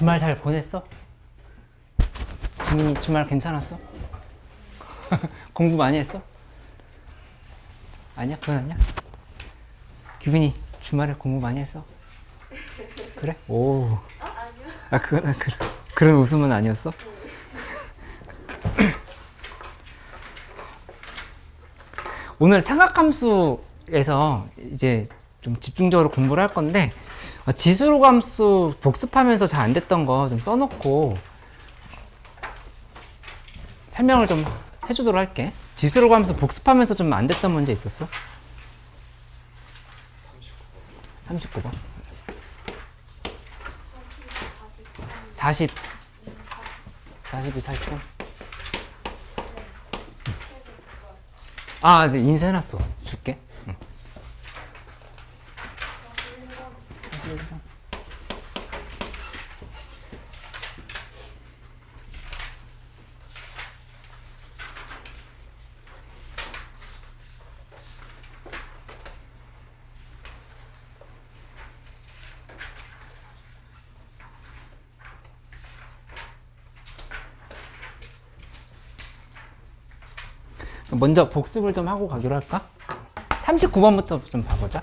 주말 잘 보냈어? 지민이 주말 괜찮았어? 공부 많이 했어? 아니야? 그건 아니야? 규빈이 주말에 공부 많이 했어? 그래? 오. 아, 그런 웃음은 아니었어? 오늘 삼각함수에서 이제 좀 집중적으로 공부를 할 건데, 지수로함수 복습하면서 잘 안 됐던 거 좀 써놓고 설명을 좀 해주도록 할게. 지수로함수 복습하면서 좀 안 됐던 문제 있었어? 39번. 40. 42, 43. 아, 이제 인쇄해놨어. 줄게. 응. 41번. 먼저 복습을 좀 하고 가기로 할까? 39번부터 좀 봐보자.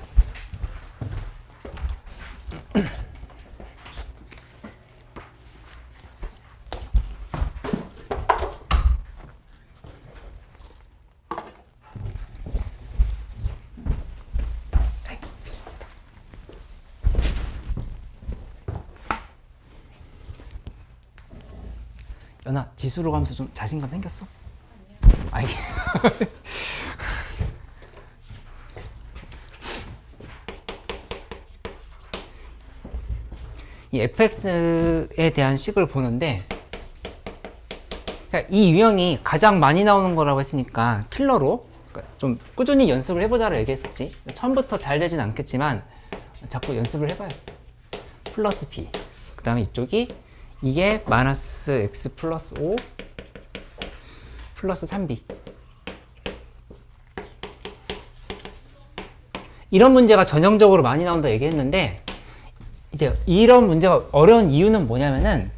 연아, 지수로 가면서 좀 자신감 생겼어? 아니. 이 fx에 대한 식을 보는데, 이 유형이 가장 많이 나오는 거라고 했으니까 킬러로 좀 꾸준히 연습을 해보자고 얘기했었지. 처음부터 잘 되진 않겠지만 자꾸 연습을 해봐요. 플러스 b, 그 다음에 이쪽이 이게 마이너스 x 플러스 5 플러스 3b. 이런 문제가 전형적으로 많이 나온다 얘기했는데, 이제 이런 문제가 어려운 이유는 뭐냐면은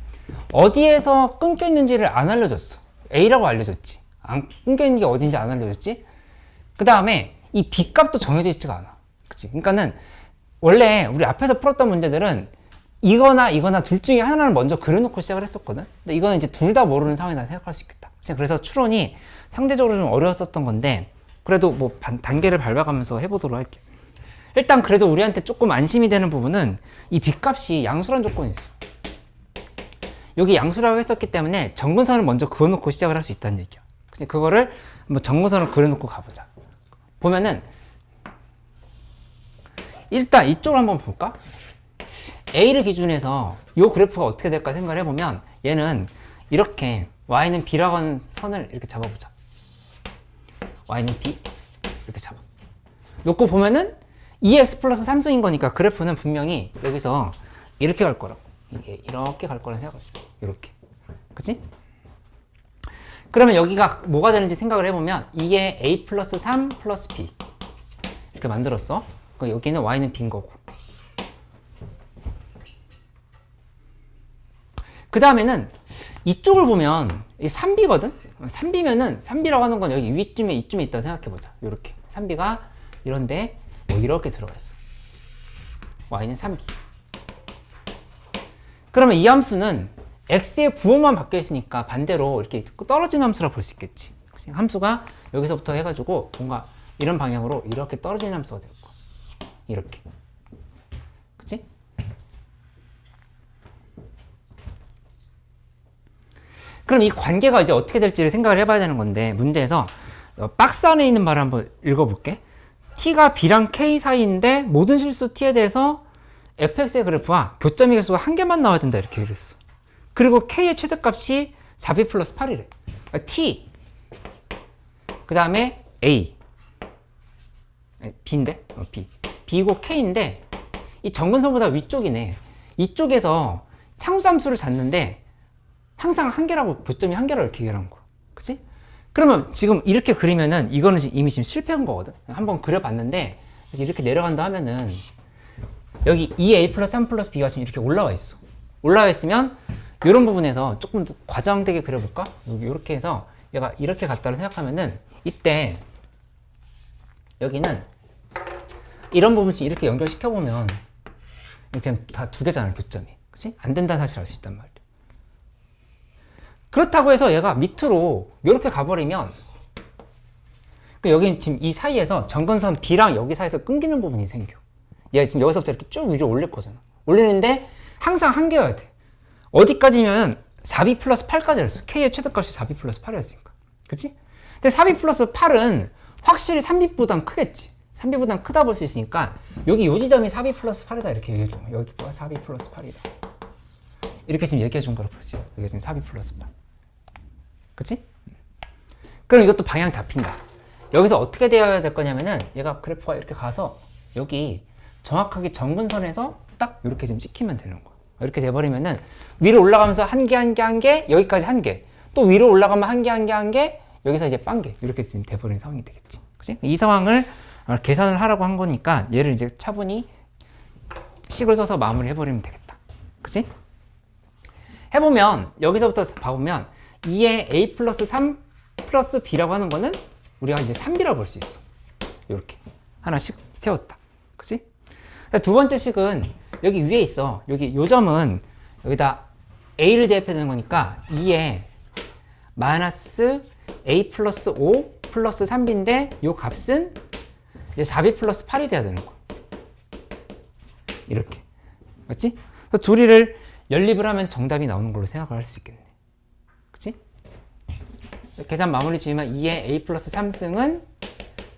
어디에서 끊겨 있는지를 안 알려줬어. A라고 알려줬지. 안 끊겨 있는 게 어딘지 안 알려줬지. 그 다음에 이 B 값도 정해져 있지가 않아. 그치? 그러니까는 원래 우리 앞에서 풀었던 문제들은 이거나 둘 중에 하나를 먼저 그려놓고 시작을 했었거든. 근데 이거는 이제 둘 다 모르는 상황이다 생각할 수 있겠다. 그래서 추론이 상대적으로 좀 어려웠었던 건데, 그래도 뭐 단계를 밟아가면서 해보도록 할게. 일단 그래도 우리한테 조금 안심이 되는 부분은 이 B값이 양수란 조건이 있어. 여기 양수라고 했었기 때문에 정근선을 먼저 그어놓고 시작을 할 수 있다는 얘기야. 그거를 한번 정근선을 그려놓고 가보자. 보면은 일단 이쪽을 한번 볼까? A를 기준해서 이 그래프가 어떻게 될까 생각을 해보면, 얘는 이렇게 y는 b라고 하는 선을 이렇게 잡아보자. y는 b 이렇게 잡아 놓고 보면은 2x 플러스 3승인 거니까 그래프는 분명히 여기서 이렇게 갈 거라고. 이게 이렇게 갈 거라 생각할 수 있어. 이렇게. 그치? 그러면 여기가 뭐가 되는지 생각을 해보면 이게 a 플러스 3 플러스 b 이렇게 만들었어. 여기는 y는 b인 거고. 그 다음에는 이쪽을 보면 이 3b거든? 3b면은 3b라고 하는 건 여기 위쯤에 이쯤에 있다고 생각해보자. 이렇게 3b가 이런데 뭐 이렇게 들어가 있어. y는 3b. 그러면 이 함수는 x의 부호만 바뀌어 있으니까 반대로 이렇게 떨어진 함수라 볼 수 있겠지. 함수가 여기서부터 해가지고 뭔가 이런 방향으로 이렇게 떨어지는 함수가 될 거야. 이렇게. 그치? 그럼 이 관계가 이제 어떻게 될지를 생각을 해봐야 되는 건데, 문제에서 박스 안에 있는 말을 한번 읽어볼게. t가 b랑 k 사이인데 모든 실수 t에 대해서 fx의 그래프와 교점의 개수가 한 개만 나와야 된다 이렇게 그랬어. 그리고 k의 최대값이 4b 플러스 8이래. t 그 다음에 a b인데 b b고 k인데 이 정근선보다 위쪽이네. 이쪽에서 상수함수를 찾는데 항상 한 개라고, 교점이 한 개라고 이렇게 얘기하는 거야. 그치? 그러면 지금 이렇게 그리면은 이거는 이미 지금 실패한 거거든. 한번 그려봤는데 이렇게 내려간다 하면은 여기 2a 플러스 3 플러스 b가 지금 이렇게 올라와 있어. 올라와 있으면 이런 부분에서 조금 더 과장되게 그려볼까? 여기 이렇게 해서 얘가 이렇게 갔다고 생각하면은 이때 여기는 이런 부분씩 이렇게 연결시켜보면 지금 다 두 개잖아, 교점이. 그치? 안 된다는 사실을 알 수 있단 말이야. 그렇다고 해서 얘가 밑으로 이렇게 가버리면 여기 지금 이 사이에서 점근선 B랑 여기 사이에서 끊기는 부분이 생겨. 얘가 지금 여기서부터 이렇게 쭉 위로 올릴 거잖아. 올리는데 항상 한계여야 돼. 어디까지면 4B 플러스 8까지 했어. K의 최대값이 4B 플러스 8이었으니까. 그치? 근데 4B 플러스 8은 확실히 3B보단 크겠지. 3B보단 크다 볼 수 있으니까 여기 요 지점이 4B 플러스 8이다 이렇게 얘기해줘. 여기가 4B 플러스 8이다. 이렇게 지금 얘기해 준 거로 볼 수 있어. 여기가 지금 4B 플러스 8. 그치? 그럼 이것도 방향 잡힌다. 여기서 어떻게 되어야 될 거냐면은 얘가 그래프가 이렇게 가서 여기 정확하게 점근선에서 딱 이렇게 지금 찍히면 되는 거야. 이렇게 돼버리면은 위로 올라가면서 한 개, 한 개, 한 개, 여기까지 한 개. 또 위로 올라가면 한 개, 한 개, 한 개, 여기서 이제 빵 개. 이렇게 지금 돼버리는 상황이 되겠지. 그치? 이 상황을 계산을 하라고 한 거니까 얘를 이제 차분히 식을 써서 마무리 해버리면 되겠다. 그치? 해보면 여기서부터 봐보면 2의 A 플러스 3 플러스 B라고 하는 거는 우리가 이제 3B라고 볼 수 있어. 이렇게 하나씩 세웠다. 그치? 두 번째 식은 여기 위에 있어. 여기 요 점은 여기다 A를 대입해야 되는 거니까 2에 마이너스 A 플러스 5 플러스 3B인데 요 값은 이제 4B 플러스 8이 돼야 되는 거야. 이렇게. 맞지? 그래서 둘이를 연립을 하면 정답이 나오는 걸로 생각을 할 수 있겠네. 그치? 계산 마무리 지으면 2의 A 플러스 3승은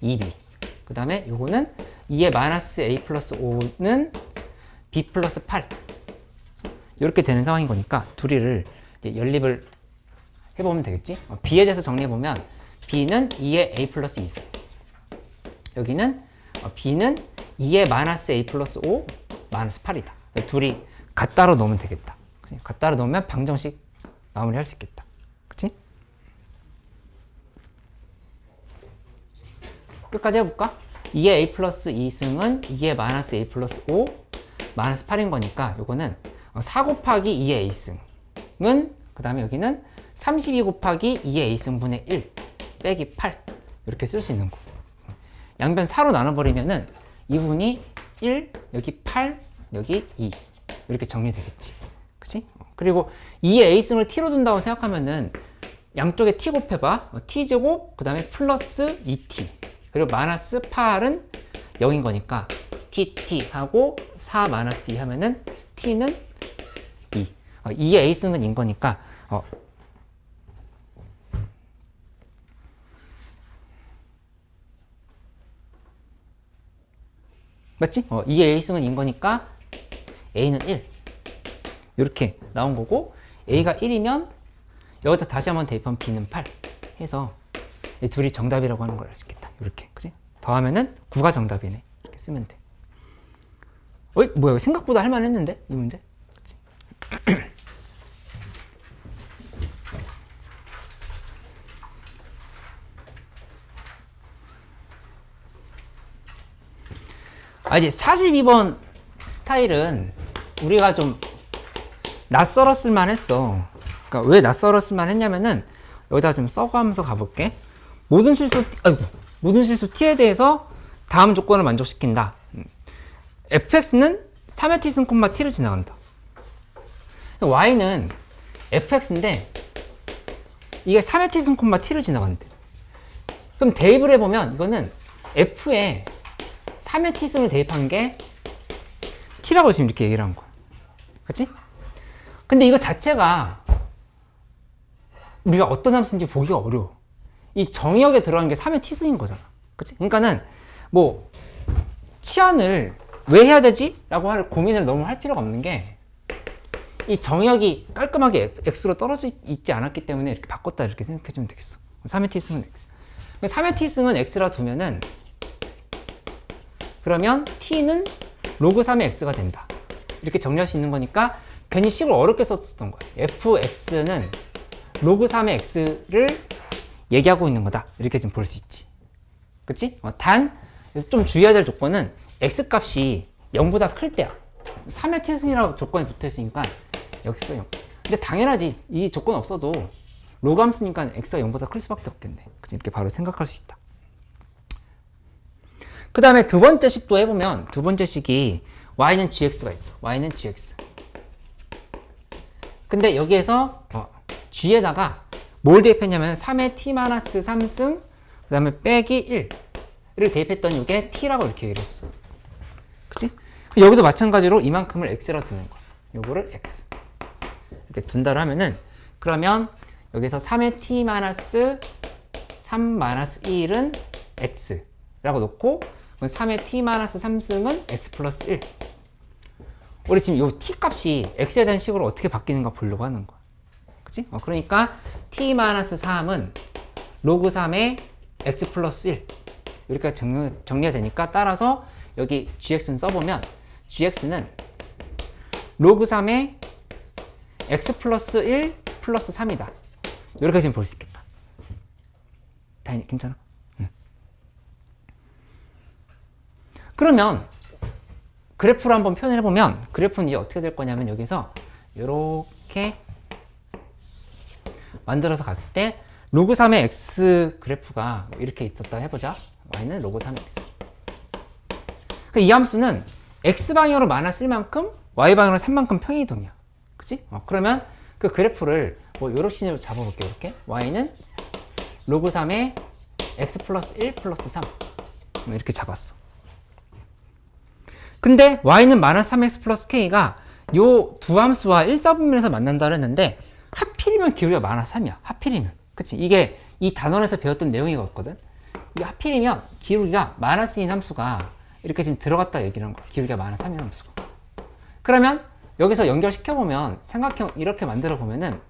2B. 그 다음에 요거는 2의 마이너스 A 플러스 5는 B 플러스 8. 이렇게 되는 상황인 거니까 둘이를 연립을 해보면 되겠지? B에 대해서 정리해보면 B는 2의 A 플러스 2승. 여기는 B는 2의 마이너스 A 플러스 5 마이너스 8이다. 둘이 갖다로 놓으면 되겠다. 그치? 갖다로 놓으면 방정식 마무리 할 수 있겠다. 그치? 끝까지 해볼까? 2의 A 플러스 2승은 2의 마이너스 A 플러스 5 마이너스 8인 거니까 요거는 4 곱하기 2의 A승은 그 다음에 여기는 32 곱하기 2의 A승분의 1 빼기 8 이렇게 쓸 수 있는 거. 양변 4로 나눠버리면은 이 부분이 1, 여기 8, 여기 2 이렇게 정리되겠지. 그치? 그리고 2의 A승을 T로 둔다고 생각하면은 양쪽에 T 곱해봐. T제곱 그 다음에 플러스 2T 그리고 마이너스 8은 0인 거니까 TT 하고 4 마이너스 2 하면은 T는 2. 2의 A승은 인 거니까 맞지? 2의 A승은 인 거니까 A는 1 이렇게 나온 거고 A가 1이면 여기다 다시 한번 대입하면 B는 8 해서 이 둘이 정답이라고 하는 걸 알 수 있겠다. 이렇게 그치? 더하면은 9가 정답이네. 이렇게 쓰면 돼. 어이 뭐야 생각보다 할만했는데 이 문제? 그치? 이제 42번 스타일은 우리가 좀 낯설었을 만 했어. 그러니까 왜 낯설었을 만 했냐면은 여기다 좀 써가면서 가볼게. 모든 실수 t에 대해서 다음 조건을 만족시킨다. fx는 3의 t승 콤마 t를 지나간다. y는 fx인데 이게 3의 t승 콤마 t를 지나간대. 그럼 대입을 해보면 이거는 f에 3의 t승을 대입한 게 t라고 지금 이렇게 얘기를 한 거야. 그치? 근데 이거 자체가 우리가 어떤 함수인지 보기가 어려워. 이 정의역에 들어간 게 3의 t승인 거잖아. 그치? 그러니까는 뭐 치환을 왜 해야 되지? 라고 할 고민을 너무 할 필요가 없는 게 이 정의역이 깔끔하게 x로 떨어져 있지 않았기 때문에 이렇게 바꿨다 이렇게 생각해 주면 되겠어. 3의 t승은 x. 3의 t승은 x라 두면은 그러면 t는 로그 3의 x가 된다. 이렇게 정리할 수 있는 거니까 괜히 식을 어렵게 썼던 거야. fx는 로그 3의 x를 얘기하고 있는 거다. 이렇게 좀 볼 수 있지. 그치? 단, 좀 주의해야 될 조건은 x 값이 0보다 클 때야. 3의 t승이라고 조건이 붙어 있으니까 x가 0. 근데 당연하지. 이 조건 없어도 로그 함수니까 x가 0보다 클 수밖에 없겠네. 그치? 이렇게 바로 생각할 수 있다. 그 다음에 두 번째 식도 해보면 두 번째 식이 y는 gx가 있어. y는 gx. 근데 여기에서 g에다가 뭘 대입했냐면 3의 t-3승 그 다음에 빼기 1을 대입했더니 이게 t라고 이렇게 얘기를 했어. 그치? 여기도 마찬가지로 이만큼을 x라 두는 거야. 요거를 x 이렇게 둔다로 하면은 그러면 여기서 3의 t-3-1은 x라고 놓고 3의 t-3승은 x 플러스 1. 우리 지금 요 t 값이 x에 대한 식으로 어떻게 바뀌는가 보려고 하는 거야. 그치? 그러니까 t-3은 로그 3의 x 플러스 1 이렇게 정리가 되니까 따라서 여기 gx는 써보면 gx는 로그 3의 x 플러스 1 플러스 3이다. 이렇게 지금 볼 수 있겠다. 다행히 괜찮아? 응. 그러면 그래프로 한번 표현을 해보면 그래프는 이제 어떻게 될 거냐면 여기서 이렇게 만들어서 갔을 때 로그 3의 x 그래프가 이렇게 있었다 해보자. y는 로그 3의 x. 이 함수는 x방향으로 만화 쓸 만큼 y방향으로 3만큼 평이동이야. 그치? 그러면 그 그래프를 뭐 이렇게 식으로 잡아볼게요. 이렇게 y는 로그 3의 x 플러스 1 플러스 3 이렇게 잡았어. 근데 y는 마이너스 3x 플러스 k가 요 두 함수와 1사분면에서 만난다고 했는데 하필이면 기울기가 마이너스 3이야. 하필이면. 그치? 이게 이 단원에서 배웠던 내용이었거든. 이게 하필이면 기울기가 마이너스인 함수가 이렇게 지금 들어갔다 얘기를 한 거야. 기울기가 마이너스 3인 함수가. 그러면 여기서 연결시켜보면 삼각형 이렇게 만들어 보면은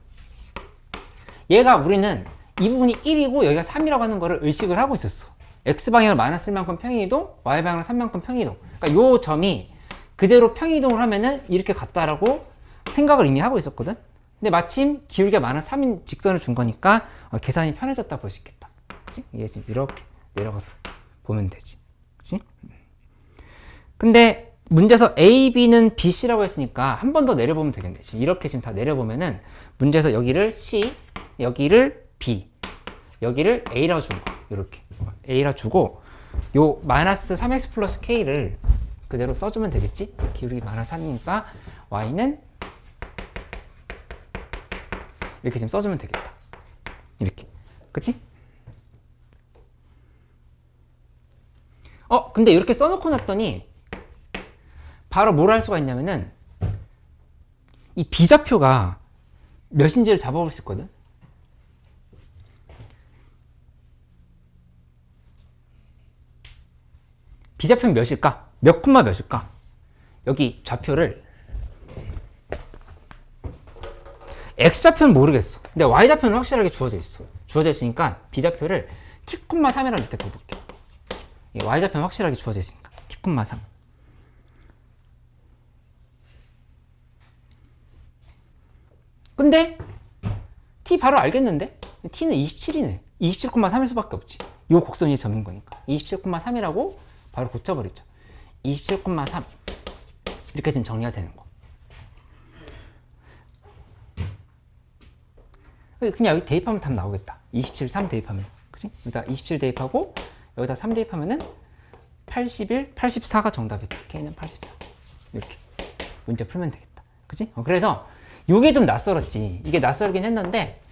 얘가 우리는 이 부분이 1이고 여기가 3이라고 하는 거를 의식을 하고 있었어. x방향을 마이너스 1만큼 평이동, y방향을 3만큼 평이동. 그러니까 요 점이 그대로 평이동을 하면은 이렇게 같다라고 생각을 이미 하고 있었거든. 근데 마침 기울기가 마이너스 3인 직선을 준 거니까 계산이 편해졌다 볼 수 있겠다. 그치? 이게 지금 이렇게 내려가서 보면 되지. 그치? 근데 문제에서 A, B는 B, C라고 했으니까 한 번 더 내려보면 되겠네. 지금 이렇게 지금 다 내려보면은 문제에서 여기를 C, 여기를 B, 여기를 A라고 준 거야. 이렇게 A라 주고 요 마이너스 3x 플러스 K를 그대로 써주면 되겠지? 기울기 마이너스 3이니까 Y는 이렇게 지금 써주면 되겠다. 이렇게. 그치? 근데 이렇게 써놓고 났더니 바로 뭘 할 수가 있냐면은 이 비좌표가 몇인지를 잡아볼 수 있거든. 비좌표는 몇일까? 몇 콤마 몇일까? 여기 좌표를 x좌표는 모르겠어. 근데 y좌표는 확실하게 주어져 있어. 주어져 있으니까 b좌표를 t,3이라고 이렇게 둬볼게. y좌표는 확실하게 주어져 있으니까 t,3. 근데 t 바로 알겠는데? t는 27이네. 27,3일 수밖에 없지. 요 곡선이 점인 거니까. 27,3이라고 바로 고쳐버리죠. 27,3 이렇게 지금 정리가 되는 거. 그냥 여기 대입하면 답 나오겠다. 27, 3 대입하면. 그치? 여기다 27 대입하고 여기다 3 대입하면은 81, 84가 정답이다. K는 84. 이렇게 문제 풀면 되겠다. 그치? 그래서 요게 좀 낯설었지. 이게 낯설긴 했는데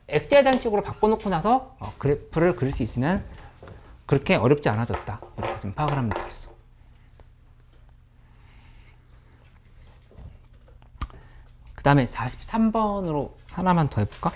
X에 대한 식으로 바꿔놓고 나서 그래프를 그릴 수 있으면 그렇게 어렵지 않아졌다. 이렇게 좀 파악을 하면 되겠어. 그 다음에 43번으로 하나만 더 해볼까?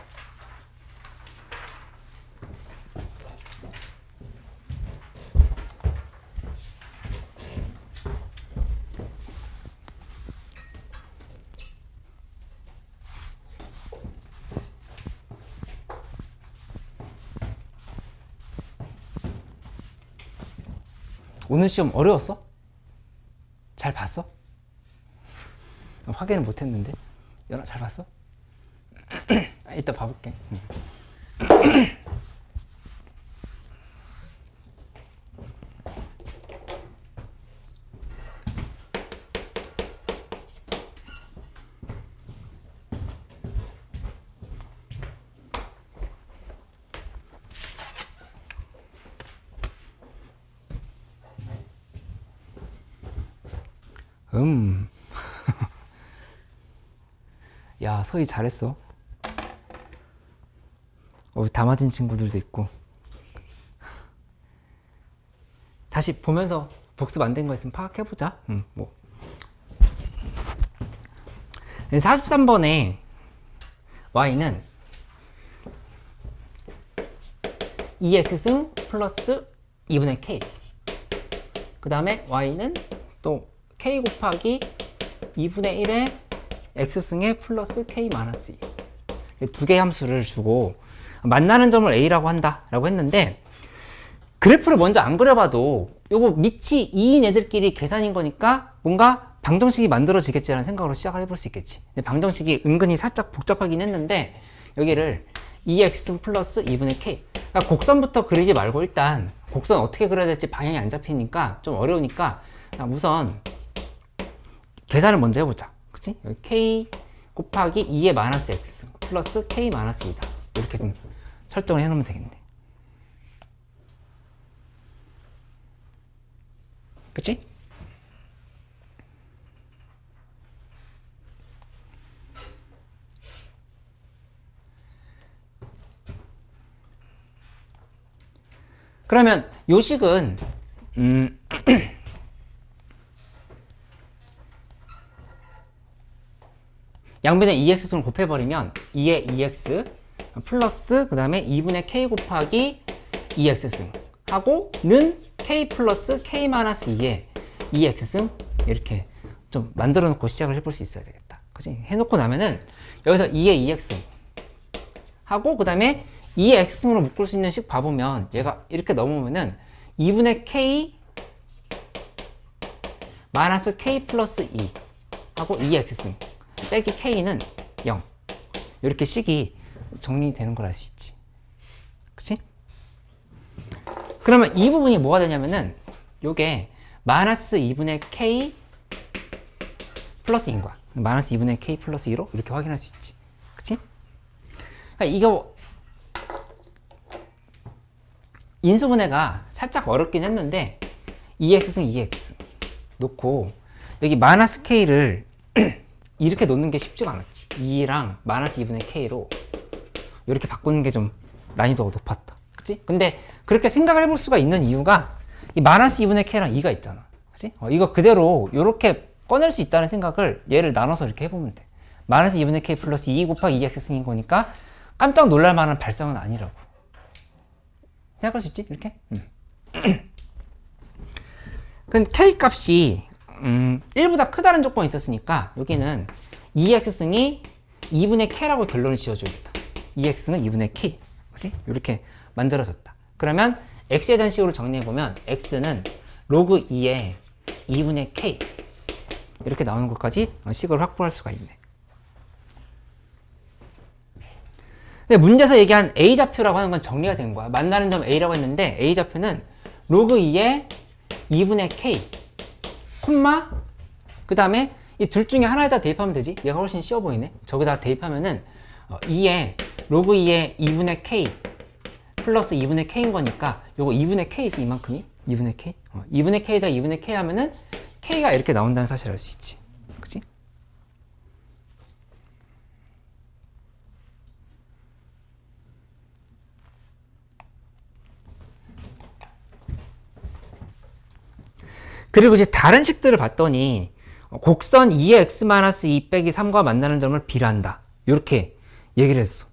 오늘 시험 어려웠어? 잘 봤어? 확인을 못했는데 연아 잘 봤어? 이따 봐볼게. 음. 야, 서희 잘했어. 다 맞은 친구들도 있고. 다시 보면서 복습 안 된 거 있으면 파악해보자. 뭐. 43번에 y는 2x승 플러스 2분의 k. 그 다음에 y는 또 k 곱하기 2분의 1의 x승의 플러스 k 마이너스 2. 두 개의 함수를 주고 만나는 점을 a라고 한다 라고 했는데, 그래프를 먼저 안 그려봐도 요거 밑이 2인 애들끼리 계산인 거니까 뭔가 방정식이 만들어지겠지라는 생각으로 시작을 해볼 수 있겠지. 근데 방정식이 은근히 살짝 복잡하긴 했는데, 여기를 2x 플러스 2분의 k. 그러니까 곡선부터 그리지 말고 일단 곡선 어떻게 그려야 될지 방향이 안 잡히니까 좀 어려우니까 우선 계산을 먼저 해보자. 그치? 여기 k 곱하기 2의 마이너스 x 플러스 k 마이너스 2다. 이렇게 좀 설정을 해놓으면 되겠네. 그치? 그러면 요식은 양변에 2x승을 곱해버리면 2의 2x 플러스 그 다음에 2분의 k 곱하기 2x승 하고 는 k 플러스 k 마이너스 2의 2x승 이렇게 좀 만들어 놓고 시작을 해볼 수 있어야 되겠다. 그치? 해놓고 나면은 여기서 2의 2x승 하고 그 다음에 2의 x승으로 묶을 수 있는 식 봐보면 얘가 이렇게 넘으면은 2분의 k 마이너스 k 플러스 2 하고 2의 x승 빼기 k는 0 이렇게 식이 정리되는 걸 알 수 있지. 그치? 그러면 이 부분이 뭐가 되냐면은 요게 마이너스 2분의 k 플러스 2인 거야. 마이너스 2분의 k 플러스 2로 이렇게 확인할 수 있지. 그치? 그러니까 이거 인수분해가 살짝 어렵긴 했는데 2x승 2x 놓고 여기 마이너스 k를 이렇게 놓는 게 쉽지가 않았지. 2랑 마이너스 2분의 k로 이렇게 바꾸는 게 좀 난이도가 높았다. 그치? 근데 그렇게 생각을 해볼 수가 있는 이유가 이 마이너스 2분의 k랑 2가 있잖아. 그치? 이거 그대로 이렇게 꺼낼 수 있다는 생각을 얘를 나눠서 이렇게 해보면 돼. 마이너스 2분의 k 플러스 2 곱하기 2x승인 거니까 깜짝 놀랄 만한 발상은 아니라고 생각할 수 있지? 이렇게? 그럼 k 값이 1보다 크다는 조건이 있었으니까 여기는 2x승이 2분의 k라고 결론을 지어줘야겠다. 2x승은 2분의 k. 그치? 이렇게 만들어졌다. 그러면 x에 대한 식으로 정리해보면 x는 로그 2의 2분의 k 이렇게 나오는 것까지 식을 확보할 수가 있네. 근데 문제에서 얘기한 a좌표라고 하는 건 정리가 된 거야. 만나는 점 a라고 했는데 a좌표는 로그 2의 2분의 k 콤마 그 다음에 이 둘 중에 하나에다 대입하면 되지. 얘가 훨씬 쉬워 보이네. 저기다 대입하면은 2의 로그 2의 2분의 k 플러스 2분의 k인 거니까 요거 2분의 k지 이만큼이 2분의 k 2분의 k에다 2분의 k 하면은 k가 이렇게 나온다는 사실을 알 수 있지. 그치? 그리고 이제 다른 식들을 봤더니 곡선 2의 x-2 빼기 3과 만나는 점을 b란다. 이렇게 얘기를 했어.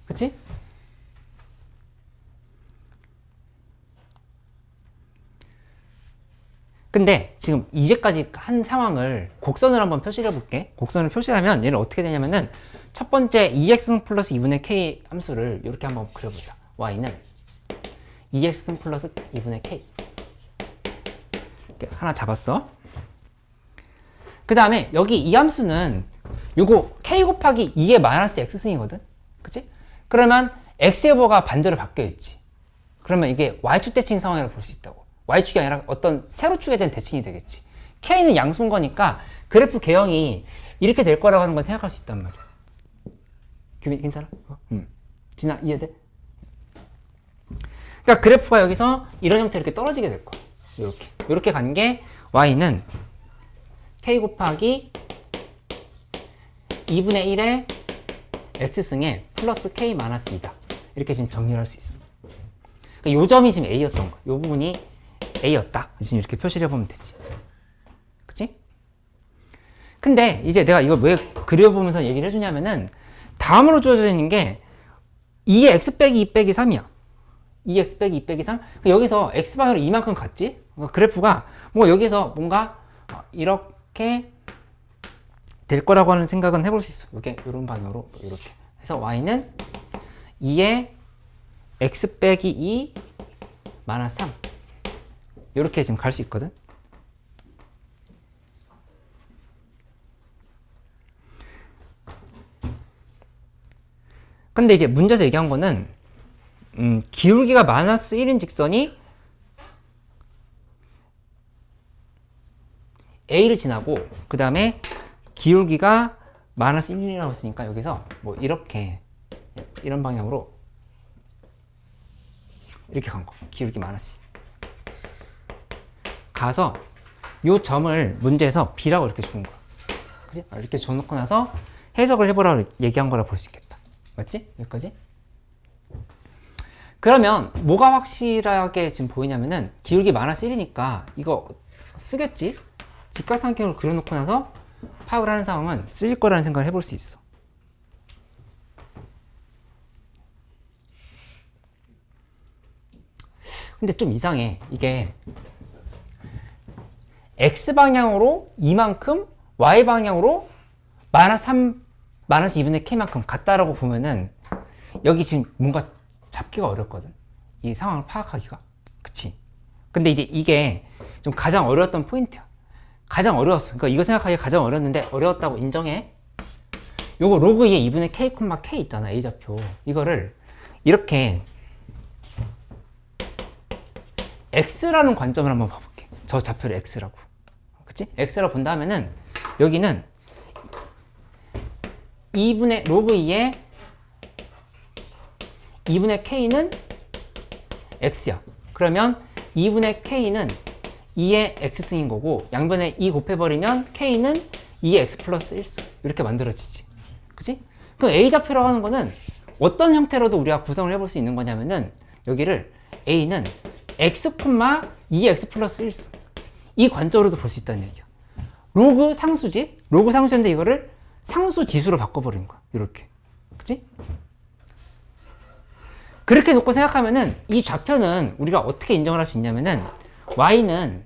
그치? 근데 지금 이제까지 한 상황을 곡선을 한번 표시를 해볼게. 곡선을 표시하면 얘는 어떻게 되냐면은 첫 번째 2x 플러스 2분의 k 함수를 이렇게 한번 그려보자. y는 2x 플러스 2분의 k 이렇게 하나 잡았어. 그 다음에 여기 이 함수는 요거 k 곱하기 2의 마이너스 x승이거든. 그치? 그러면 x제곱가 반대로 바뀌어 있지. 그러면 이게 y축 대칭 상황이라고 볼 수 있다고. y축이 아니라 어떤 세로축에 대한 대칭이 되겠지. k는 양수인 거니까 그래프 개형이 이렇게 될 거라고 하는 건 생각할 수 있단 말이야. 규빈 괜찮아? 진아 이해돼? 그러니까 그래프가 여기서 이런 형태로 이렇게 떨어지게 될 거야. 이렇게 간 게 y는 k 곱하기 2분의 1의 x승에 플러스 k 마이너스 2다. 이렇게 지금 정리를 할 수 있어. 그러니까 요 점이 지금 a였던 거야. 요 부분이 a였다. 지금 이렇게 표시를 해보면 되지. 그치? 근데 이제 내가 이걸 왜 그려보면서 얘기를 해주냐면은 다음으로 주어져 있는 게 2의 x 빼기 2 빼기 3이야. 2x 빼기 2 빼기 3. 여기서 x방향으로 이만큼 갔지? 그래프가 뭐 여기서 뭔가 이렇게 될 거라고 하는 생각은 해볼 수 있어. 이렇게 이런 방향으로 이렇게 해서 y는 2의 x 빼기 2 마이너스 3 이렇게 지금 갈 수 있거든. 근데 이제 문제에서 얘기한 거는 기울기가 마이너스 1인 직선이 A를 지나고 그 다음에 기울기가 마이너스 1이라고 했으니까 여기서 뭐 이렇게 이런 방향으로 이렇게 간 거. 기울기 마이너스 1 가서 요 점을 문제에서 B라고 이렇게 준 거야. 그치? 이렇게 줘놓고 나서 해석을 해보라고 얘기한 거라 볼 수 있겠다. 맞지? 여기까지? 그러면 뭐가 확실하게 지금 보이냐면은 기울기 마이너스 1이니까 이거 쓰겠지? 직각삼각형을 그려놓고 나서 파악을 하는 상황은 쓰일 거라는 생각을 해볼 수 있어. 근데 좀 이상해. 이게 X방향으로 이만큼, Y방향으로 마이너스 3, 마이너스 2분의 K만큼 같다라고 보면은 여기 지금 뭔가 잡기가 어렵거든. 이 상황을 파악하기가. 그치? 근데 이제 이게 좀 가장 어려웠던 포인트야. 가장 어려웠어. 그러니까 이거 생각하기가 가장 어려웠는데 어려웠다고 인정해. 요거 로그 2의 2분의 K, K 있잖아. A좌표. 이거를 이렇게 X라는 관점을 한번 봐볼게. 저 좌표를 X라고. 그치? X라고 본다 하면은 여기는 2분의 로그 2의 2분의 K는 X야. 그러면 2분의 K는 2의 X승인 거고 양변에 2 곱해버리면 K는 2의 X 플러스 1승 이렇게 만들어지지. 그치? 그럼 A좌표라고 하는 거는 어떤 형태로도 우리가 구성을 해볼 수 있는 거냐면은 여기를 A는 X, 2의 X 플러스 1승 이 관점으로도 볼 수 있다는 얘기야. 로그 상수지? 로그 상수인데 이거를 상수 지수로 바꿔버린 거야. 이렇게. 그치? 그렇게 놓고 생각하면은 이 좌표는 우리가 어떻게 인정을 할 수 있냐면은 y는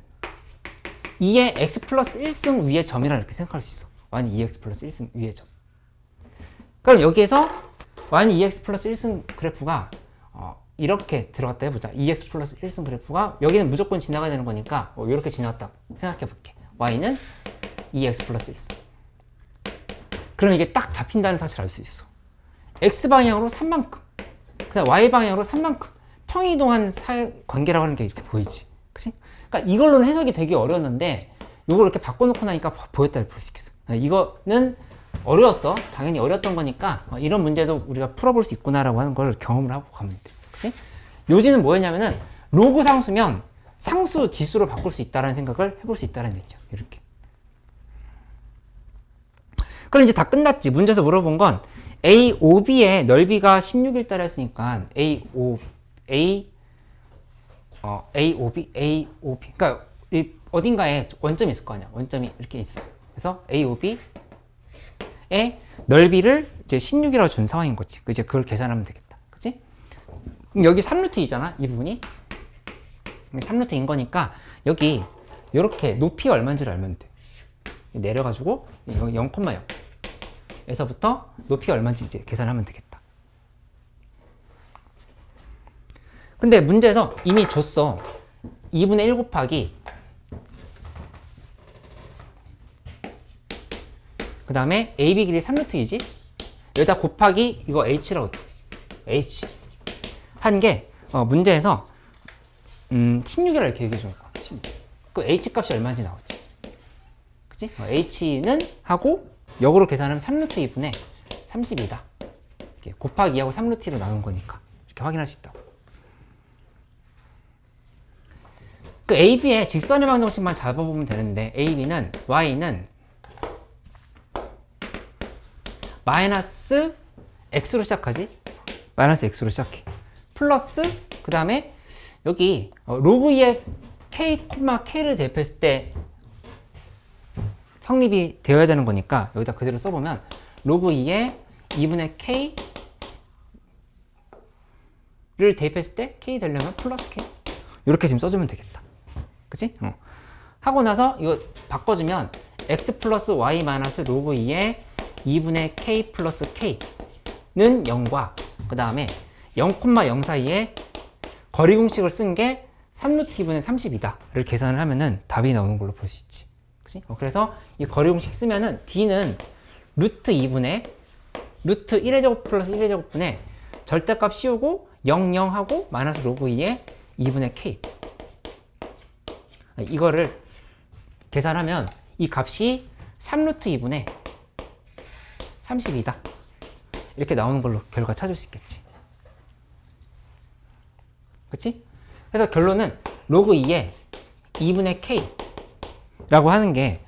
2의 x 플러스 1승 위의 점이라 이렇게 생각할 수 있어. y는 2x 플러스 1승 위의 점. 그럼 여기에서 y는 2x 플러스 1승 그래프가 이렇게 들어갔다 해보자. 2x 플러스 1승 그래프가 여기는 무조건 지나가야 되는 거니까 이렇게 지나갔다 생각해 볼게. y는 2x 플러스 1승. 그럼 이게 딱 잡힌다는 사실을 알 수 있어. x방향으로 3만큼 그 다음 y방향으로 3만큼 평이동한 관계라고 하는 게 이렇게 보이지. 그치? 그러니까 이걸로는 해석이 되게 어려웠는데 이걸 이렇게 바꿔놓고 나니까 보였다 볼 수 있겠어. 이거는 어려웠어. 당연히 어려웠던 거니까 이런 문제도 우리가 풀어볼 수 있구나라고 하는 걸 경험을 하고 가면 돼. 그치? 요지는 뭐였냐면은 로그 상수면 상수 지수로 바꿀 수 있다는 생각을 해볼 수 있다는 얘기야. 이렇게. 그럼 이제 다 끝났지. 문제에서 물어본 건 AOB의 넓이가 16일 했으니까 AOB. 그러니까 어딘가에 원점이 있을 거 아니야. 원점이 이렇게 있어. 그래서 AOB의 넓이를 이제 16이라고 준 상황인 거지. 이제 그걸 계산하면 되겠다. 그치? 그럼 여기 3루트이잖아. 이 부분이. 3루트인 거니까 여기 이렇게 높이가 얼마인지를 알면 돼. 내려가지고 여기 0,0 에서부터 높이가 얼마인지 이제 계산하면 되겠다. 근데 문제에서 이미 줬어. 2분의 1 곱하기 그 다음에 AB 길이 3루트이지? 여기다 곱하기 이거 H라고 돼. H 한 게 문제에서 16이라 이렇게 얘기해 줄 거야. 16. 그 H 값이 얼마인지 나오지. 그치? H는 하고 역으로 계산하면 3루트 2분의 32다. 이렇게 곱하기 2하고 3루트 2로 나눈 거니까 이렇게 확인할 수 있다고. 그 AB의 직선의 방정식만 잡아보면 되는데 AB는 Y는 마이너스 X로 시작하지? 마이너스 X로 시작해. 플러스 그 다음에 여기 로그 2의 K, K를 대입했을 때 성립이 되어야 되는 거니까 여기다 그대로 써보면 로그 2의 2분의 K를 대입했을 때 K 되려면 플러스 K 이렇게 지금 써주면 되겠다. 그치? 하고 나서 이거 바꿔주면 X 플러스 Y 마이너스 로그 2의 2분의 K 플러스 K는 0과 그 다음에 0,0 사이에 거리 공식을 쓴 게 3루트 2분의 30이다를 계산을 하면은 답이 나오는 걸로 볼 수 있지. 그치? 그래서 이 거리 공식 쓰면은 D는 루트 2분의 루트 1의 제곱 플러스 1의 제곱분의 절대값 씌우고 0, 0 하고 마이너스 로그 2의 2분의 K 이거를 계산하면 이 값이 3루트 2분의 30이다 이렇게 나오는 걸로 결과 찾을 수 있겠지. 그치? 그래서 결론은 로그 2의 2분의 K 라고 하는 게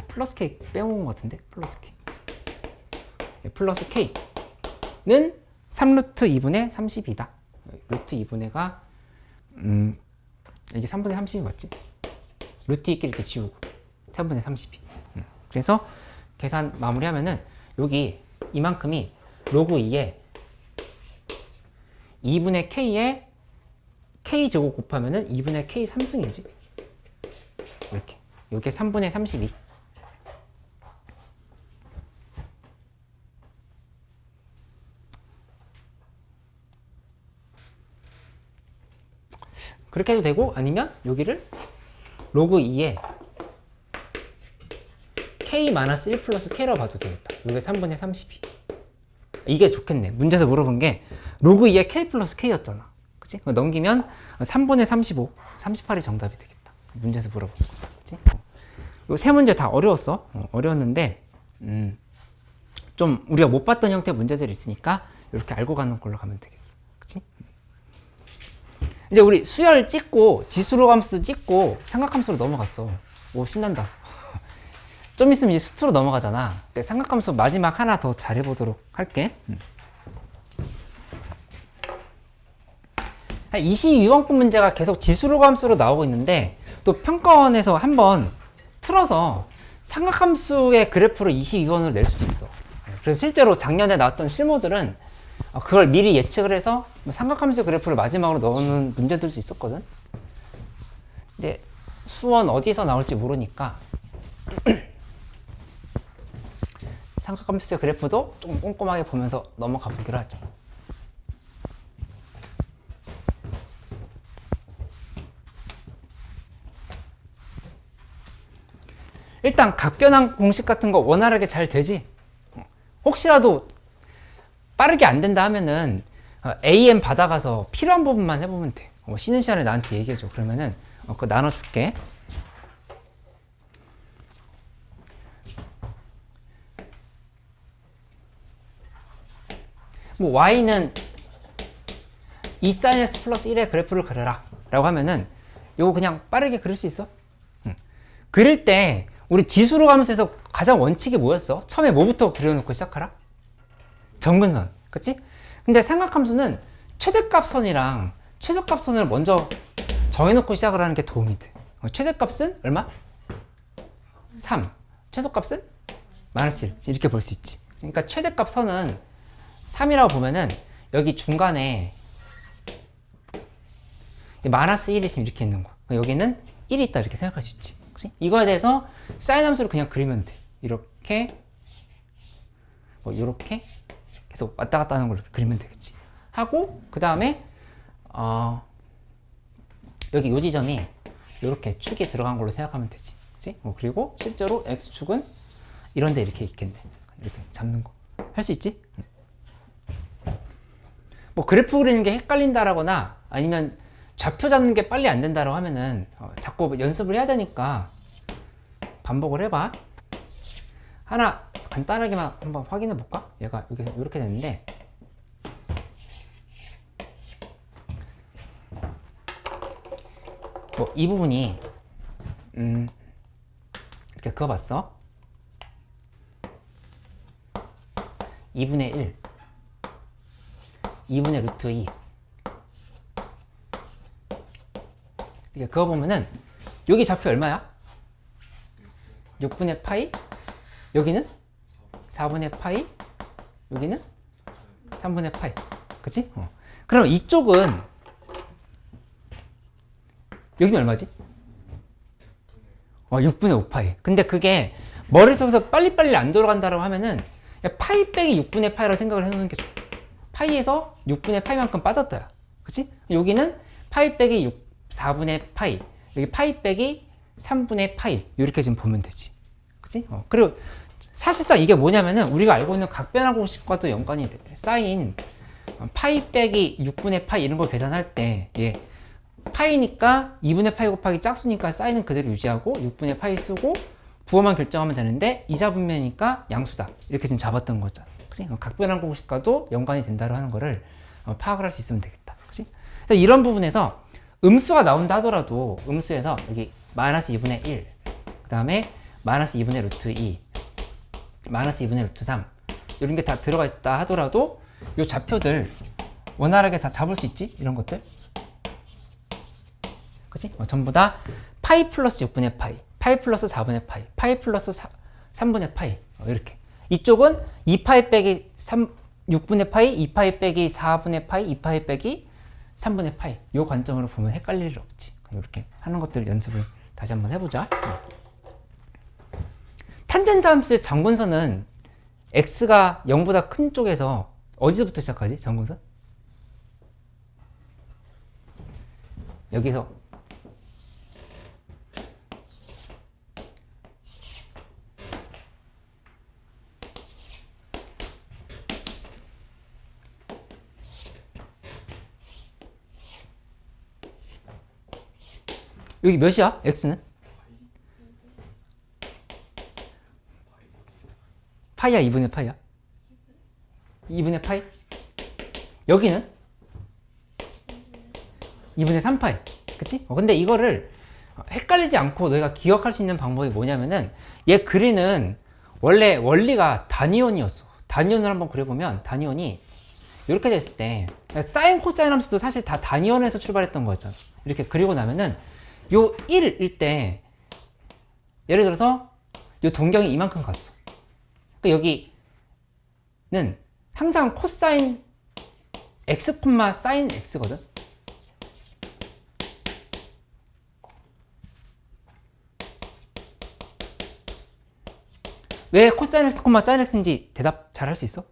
플러스 K 빼먹은 것 같은데 플러스 K 플러스 K는 3루트 2분의 30이다. 루트 2분의가 이게 3분의 30이 맞지? 루트 2끼리 이렇게 지우고 3분의 30이 그래서 계산 마무리하면은 여기 이만큼이 로그 2에 2분의 K에 K제곱 곱하면은 2분의 K 3승이지 이렇게 요게 3분의 32 그렇게 해도 되고 아니면 여기를 로그 2에 K-1 플러스 K라고 봐도 되겠다. 이게 3분의 32 이게 좋겠네. 문제에서 물어본 게 로그 2에 K 플러스 K였잖아. 그치? 넘기면 3분의 35 38이 정답이 되겠다. 문제에서 물어본 거. 그치? 요 세 문제 다 어려웠어. 어려웠는데 좀 우리가 못 봤던 형태의 문제들이 있으니까 이렇게 알고 가는 걸로 가면 되겠어. 그치? 이제 우리 수열 찍고 지수로 함수 찍고 삼각함수로 넘어갔어. 오 신난다. 좀 있으면 이제 수투로 넘어가잖아. 근데 삼각함수 마지막 하나 더 잘해보도록 할게. 22번분 문제가 계속 지수로 함수로 나오고 있는데 또 평가원에서 한번 틀어서 삼각함수의 그래프로 22번으로 낼 수도 있어. 그래서 실제로 작년에 나왔던 실무들은 그걸 미리 예측을 해서 삼각함수 그래프를 마지막으로 넣는 문제들도 있었거든. 근데 수원 어디서 나올지 모르니까 삼각함수의 그래프도 조금 꼼꼼하게 보면서 넘어가 보기로 하자. 일단 각변환 공식 같은 거 원활하게 잘 되지? 혹시라도 빠르게 안 된다 하면은 AM 받아가서 필요한 부분만 해보면 돼. 쉬는 시간에 나한테 얘기해줘. 그러면은 그거 나눠줄게. 뭐 y는 2sinx 플러스 1의 그래프를 그려라 라고 하면은 요거 그냥 빠르게 그릴 수 있어. 그릴 때 우리 지수로 가면서 가장 원칙이 뭐였어? 처음에 뭐부터 그려놓고 시작하라? 정근선, 그치? 근데 삼각함수는 최대값선이랑 최소값선을 먼저 정해놓고 시작을 하는 게 도움이 돼. 최대값은 얼마? 3. 최소값은? 마이너스 1. 이렇게 볼 수 있지. 그러니까 최대값선은 3이라고 보면은 여기 중간에 마이너스 1이 지금 이렇게 있는 거야. 여기는 1이 있다 이렇게 생각할 수 있지. 그치? 이거에 대해서 사인 함수를 그냥 그리면 돼. 이렇게 뭐 이렇게 계속 왔다 갔다 하는 걸 이렇게 그리면 되겠지. 하고 그 다음에 여기 요 지점이 이렇게 축이 들어간 걸로 생각하면 되지. 그치? 그리고 실제로 x축은 이런 데 이렇게 있겠네. 이렇게 잡는 거 할 수 있지? 뭐 그래프 그리는 게 헷갈린다라거나 아니면 좌표 잡는 게 빨리 안 된다라고 하면은 자꾸 연습을 해야 되니까 반복을 해봐. 하나 간단하게만 한번 확인해 볼까? 얘가 여기서 이렇게 됐는데 뭐 이 부분이 이렇게 그어봤어. 2분의 1 2분의 루트 2 이렇게 그어보면은 여기 좌표 얼마야? 6분의 파이, 여기는 4분의 파이, 여기는 3분의 파이. 그치? 그럼 이쪽은 여기는 얼마지? 6분의 5파이. 근데 그게 머릿속에서 빨리빨리 안 돌아간다고 하면은 파이 빼기 6분의 파이라고 생각을 해놓는 게 좋아. 파이에서 6분의 파이만큼 빠졌다. 그치? 여기는 파이 빼기 4분의 파이, 여기 파이 빼기 3분의 파이, 이렇게 지금 보면 되지. 그치? 그리고 사실상 이게 뭐냐면은 우리가 알고 있는 각변화 공식과도 연관이 돼. 사인 파이 빼기 6분의 파이 이런 걸 계산할 때, 예, 파이니까 2분의 파이 곱하기 짝수니까 사인은 그대로 유지하고 6분의 파이 쓰고 부호만 결정하면 되는데 이자분면이니까 양수다. 이렇게 지금 잡았던 거잖아. 그치? 각변화 공식과도 연관이 된다고 하는 거를 파악을 할 수 있으면 되겠다. 그치? 그래서 이런 부분에서 음수가 나온다 하더라도 음수에서 여기 마이너스 2분의 1, 그 다음에 마이너스 2분의 루트 2, 마이너스 2분의 루트 3 이런 게 다 들어가 있다 하더라도 이 좌표들 원활하게 다 잡을 수 있지? 이런 것들. 그치? 전부 다 파이 플러스 6분의 파이, 파이 플러스 4분의 파이, 파이 플러스 3분의 파이 이렇게. 이쪽은 2파이 빼기 6분의 파이, 2파이 빼기 4분의 파이, 2파이 빼기 3분의 파이. 이 관점으로 보면 헷갈릴 일 없지. 이렇게 하는 것들 연습을 다시 한번 해보자. 탄젠트 함수의 정근선은 x가 0보다 큰 쪽에서 어디서부터 시작하지? 정근선? 여기서 여기 몇이야? x는? 파이야 2분의 파이야? 2분의 파이? 여기는? 2분의 3파이. 그치? 근데 이거를 헷갈리지 않고 너희가 기억할 수 있는 방법이 뭐냐면은 얘 그리는 원래 원리가 단위원이었어. 단위원을 한번 그려보면 단위원이 이렇게 됐을 때 사인 코사인 함수도 사실 다 단위원에서 출발했던 거였잖아. 이렇게 그리고 나면은 요 1일 때 예를 들어서 요 동경이 이만큼 갔어. 그러니까 여기는 항상 코사인 x, 사인 x거든. 왜 코사인 x, 사인 x인지 대답 잘 할 수 있어?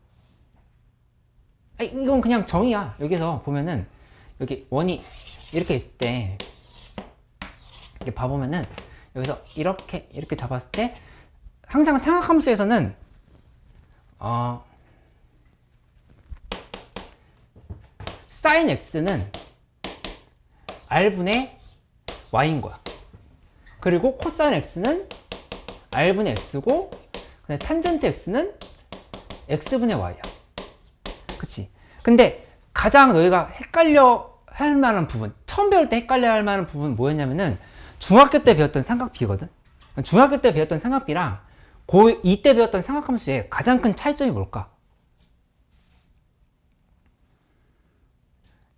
아니, 이건 그냥 정의야. 여기서 보면은 여기 원이 이렇게 있을 때 이렇게 봐보면은 여기서 이렇게 잡았을 때 항상 상학함수에서는 사인 x는 r분의 y인 거야. 그리고 코사인 x는 r분의 x고 탄젠트 x는 x분의 y야. 그치? 근데 가장 너희가 헷갈려 할 만한 부분, 처음 배울 때 헷갈려 할 만한 부분은 뭐였냐면은 중학교 때 배웠던 삼각비거든. 중학교 때 배웠던 삼각비랑 고2 때 배웠던 삼각함수의 가장 큰 차이점이 뭘까?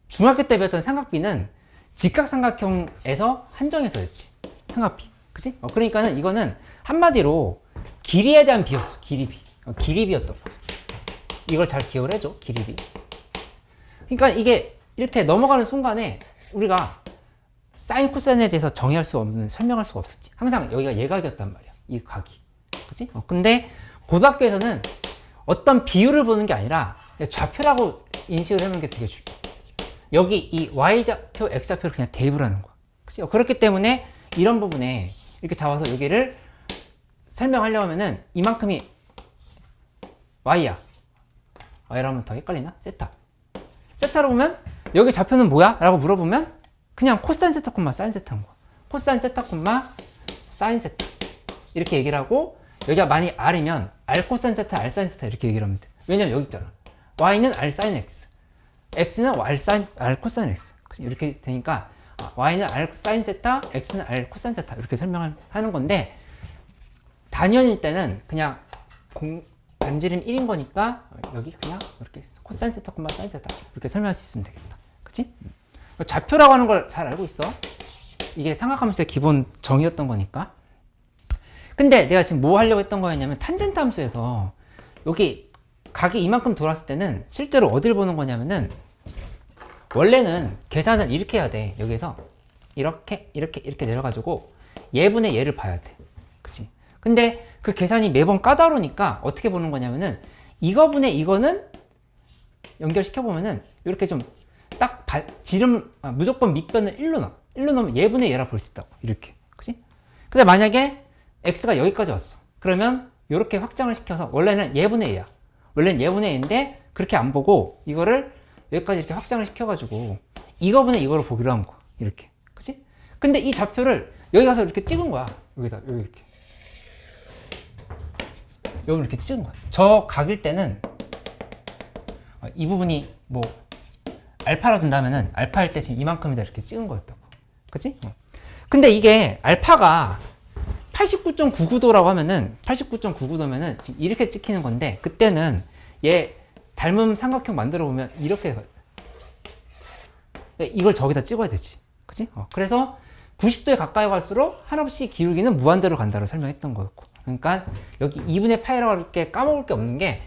중학교 때 배웠던 삼각비는 직각삼각형에서 한정해서였지. 삼각비. 그치? 그러니까는 이거는 한마디로 길이에 대한 비였어. 길이비. 길이비였던 거. 이걸 잘 기억을 해줘. 길이비. 그러니까 이게 이렇게 넘어가는 순간에 우리가 사인 코사인에 대해서 정의할 수 없는, 설명할 수가 없었지. 항상 여기가 예각이었단 말이야. 이 각이. 그치? 근데 고등학교에서는 어떤 비율을 보는 게 아니라 좌표라고 인식을 해놓는 게 되게 중요해. 여기 이 y좌표, x좌표를 그냥 대입을 하는 거야. 그치? 그렇기 때문에 이런 부분에 이렇게 잡아서 여기를 설명하려고 하면은 이만큼이 y야. y라 하면 더 헷갈리나? 세타. 세타로 보면 여기 좌표는 뭐야? 라고 물어보면 그냥 코사인 세타 콤마 사인 세타인 거야. 코사인 세타 콤마 사인 세타. 이렇게 얘기를 하고 여기가 많이 r이면 r 코사인 세타, r 사인 세타 이렇게 얘기를 하면 돼. 왜냐면 여기 있잖아. y는 r 사인 x, x는 r 코사인 x. 이렇게 되니까 y는 r sin 세타, x는 r 코사인 세타 이렇게 설명을 하는 건데 단위일 때는 그냥 반지름 1인 거니까 여기 그냥 이렇게 코사인 세타, 사인 세타 이렇게 설명할 수 있으면 되겠다. 그치? 좌표라고 하는 걸 잘 알고 있어. 이게 삼각함수의 기본 정의였던 거니까. 근데 내가 지금 뭐 하려고 했던 거였냐면 탄젠트 함수에서 여기 각이 이만큼 돌았을 때는 실제로 어딜 보는 거냐면은 원래는 계산을 이렇게 해야 돼. 여기서 이렇게 내려가지고 얘분의 얘를 봐야 돼. 그치? 근데 그 계산이 매번 까다로우니까 어떻게 보는 거냐면은 이거분의 이거는 연결시켜보면은 이렇게 좀 딱 무조건 밑변을 1로 넣어. 1로 넣으면 얘분의 얘라 볼 수 있다고. 이렇게. 그치? 근데 만약에 x가 여기까지 왔어. 그러면 이렇게 확장을 시켜서 원래는 얘분의 얘야. 원래는 얘분의 얘인데 그렇게 안 보고 이거를 여기까지 이렇게 확장을 시켜가지고 이거분의 이거를 보기로 한 거야. 이렇게. 그치? 근데 이 좌표를 여기 가서 이렇게 찍은 거야. 여기서 여기 이렇게. 여기 이렇게 찍은 거야. 저 각일 때는 이 부분이 뭐 알파라 둔다면은 알파일 때 지금 이만큼이다 이렇게 찍은 거였다고. 그치? 근데 이게 알파가 89.99도라고 하면은 89.99도면은 지금 이렇게 찍히는 건데 그때는 얘 닮은 삼각형 만들어 보면 이렇게 이걸 저기다 찍어야 되지. 그치? 그래서 90도에 가까이 갈수록 한없이 기울기는 무한대로 간다고 설명했던 거였고. 그러니까 여기 2분의 파이라고 이렇게 까먹을 게 없는 게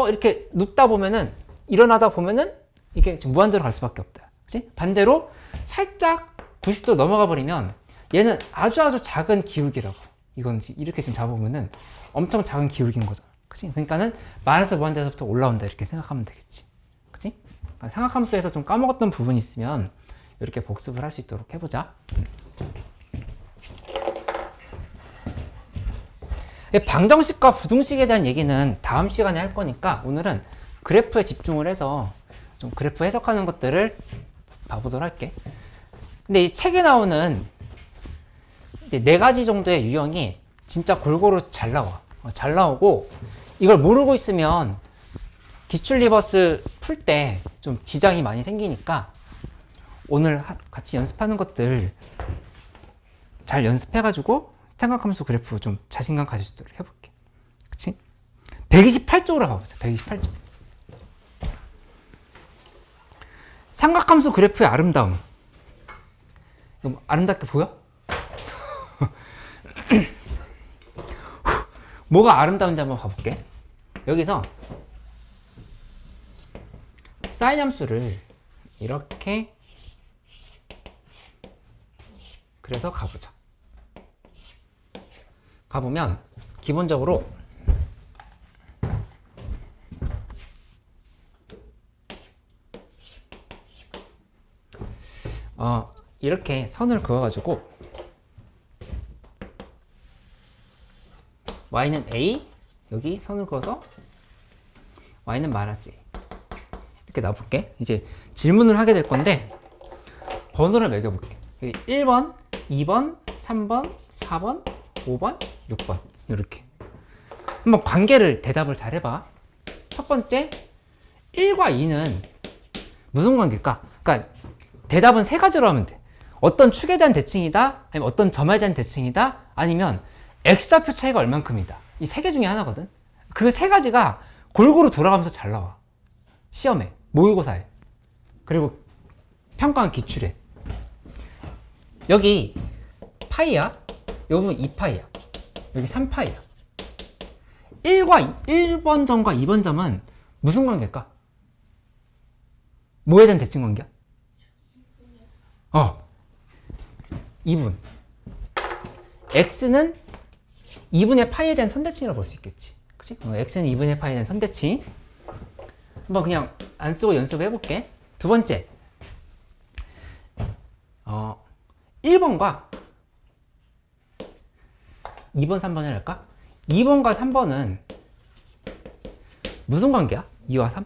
이렇게 눕다 보면은 일어나다 보면은 이게 지금 무한대로 갈 수밖에 없다. 그치? 반대로 살짝 90도 넘어가 버리면 얘는 아주 작은 기울기라고. 이건 이렇게 지금 잡아보면은 엄청 작은 기울기인 거잖아. 그치? 그러니까는 마이너스 무한대에서부터 올라온다 이렇게 생각하면 되겠지. 그치? 그러니까 삼각함수에서 좀 까먹었던 부분이 있으면 이렇게 복습을 할 수 있도록 해보자. 방정식과 부등식에 대한 얘기는 다음 시간에 할 거니까 오늘은 그래프에 집중을 해서 좀 그래프 해석하는 것들을 봐보도록 할게. 근데 이 책에 나오는 이제 4가지 정도의 유형이 진짜 골고루 잘 나와. 잘 나오고 이걸 모르고 있으면 기출 리버스 풀 때 좀 지장이 많이 생기니까 오늘 같이 연습하는 것들 잘 연습해가지고 삼각함수 그래프 좀 자신감 가질 수 있도록 해볼게. 그치? 128쪽으로 가보자. 128쪽. 삼각함수 그래프의 아름다움. 이거 아름답게 보여? 뭐가 아름다운지 한번 봐볼게. 여기서 사인 함수를 이렇게 그래서 가보자. 가보면 기본적으로 이렇게 선을 그어가지고 y는 a, 여기 선을 그어서 y는 마이너스 a 이렇게 놔볼게. 이제 질문을 하게 될 건데 번호를 매겨볼게. 1번, 2번, 3번, 4번, 5번, 6번 이렇게 한번 관계를 대답을 잘 해봐. 첫 번째 1과 2는 무슨 관계일까? 그러니까 대답은 3가지로 하면 돼. 어떤 축에 대한 대칭이다, 아니면 어떤 점에 대한 대칭이다, 아니면 x좌표 차이가 얼만큼이다. 이 3개 중에 하나거든. 그 3가지가 골고루 돌아가면서 잘 나와. 시험에, 모의고사에, 그리고 평가원 기출에. 여기 파이야. 이 부분 2파이야. 여기 3파이야. 1번 점과 2번 점은 무슨 관계일까? 뭐에 대한 대칭 관계야? 2분. x는 2분의 파이에 대한 선대칭이라고 볼 수 있겠지. 그치? x는 2분의 파이에 대한 선대칭. 한번 그냥 안 쓰고 연습을 해볼게. 두 번째. 1번과 2번, 3번을 할까? 2번과 3번은 무슨 관계야? 2와 3?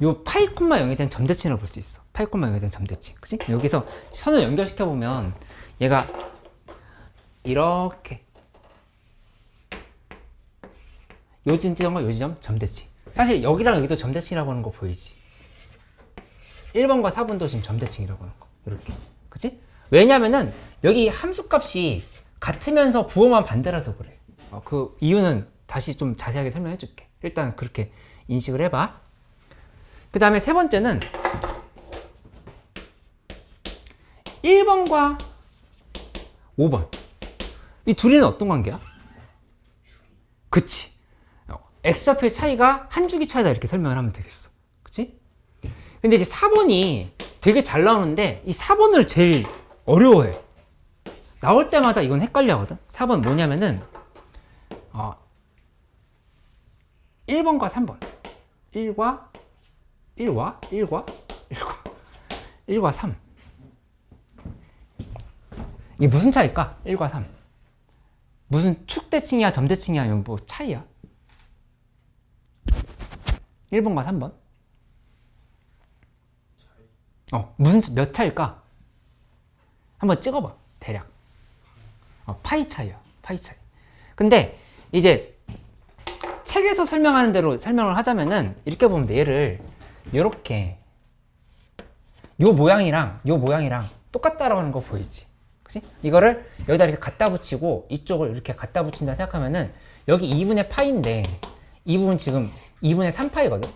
요 파이 콤마 0에 대한 점대칭을 볼 수 있어. 파이 콤마 0에 대한 점대칭. 그치? 여기서 선을 연결시켜 보면 얘가 이렇게 요 지점과 요 지점 점대칭. 사실 여기랑 여기도 점대칭이라고 하는 거 보이지? 1번과 4번도 지금 점대칭이라고 하는 거. 이렇게. 그치? 왜냐면은 여기 함수값이 같으면서 부호만 반대라서 그래. 그 이유는 다시 좀 자세하게 설명해 줄게. 일단 그렇게 인식을 해봐. 그 다음에 세 번째는 1번과 5번. 이 둘이는 어떤 관계야? 그치. x좌표의 차이가 한 주기 차이다 이렇게 설명을 하면 되겠어. 그치? 근데 이제 4번이 되게 잘 나오는데 이 4번을 제일 어려워해. 나올 때마다 이건 헷갈려 하거든. 4번 뭐냐면은 1번과 3번 1과 3 이게 무슨 차이일까? 1과 3 무슨 축대칭이야 점대칭이야 이건 뭐 차이야? 1번과 3번 무슨 몇 차일까? 한번 찍어봐 대략 파이 차이야 파이 차이. 근데 이제 책에서 설명하는 대로 설명을 하자면은 이렇게 보면 돼. 얘를 요렇게 요 모양이랑 똑같다라고 하는 거 보이지? 그치? 이거를 여기다 이렇게 갖다 붙이고 이쪽을 이렇게 갖다 붙인다 생각하면은 여기 2분의 파이인데 이 부분 지금 2분의 3파이거든?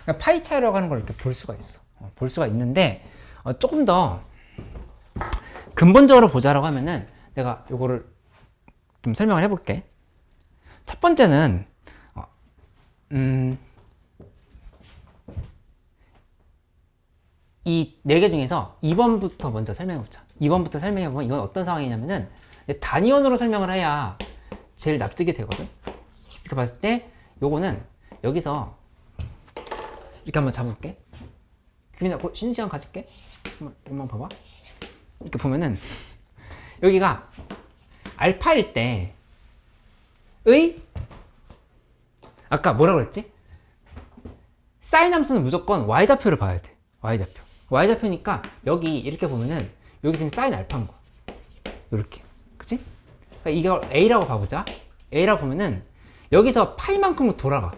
그러니까 파이 차이라고 하는 걸 이렇게 볼 수가 있어. 볼 수가 있는데 조금 더 근본적으로 보자라고 하면은 내가 요거를 좀 설명을 해볼게. 첫 번째는 이 네 개 중에서 2번부터 먼저 설명해보자. 2번부터 설명해보면 이건 어떤 상황이냐면은 단위원으로 설명을 해야 제일 납득이 되거든. 이렇게 봤을 때 요거는 여기서 이렇게 한번 잡아볼게. 규민아 쉬는 시간 가질게. 한번 봐봐. 이렇게 보면은 여기가 알파일 때의 아까 뭐라고 그랬지? 사인 함수는 무조건 y좌표를 봐야 돼. y좌표니까 여기 이렇게 보면은 여기 지금 사인 알파인 거야. 이렇게. 그치? 그러니까 이걸 a라고 봐보자. a라고 보면은 여기서 파이만큼 돌아가.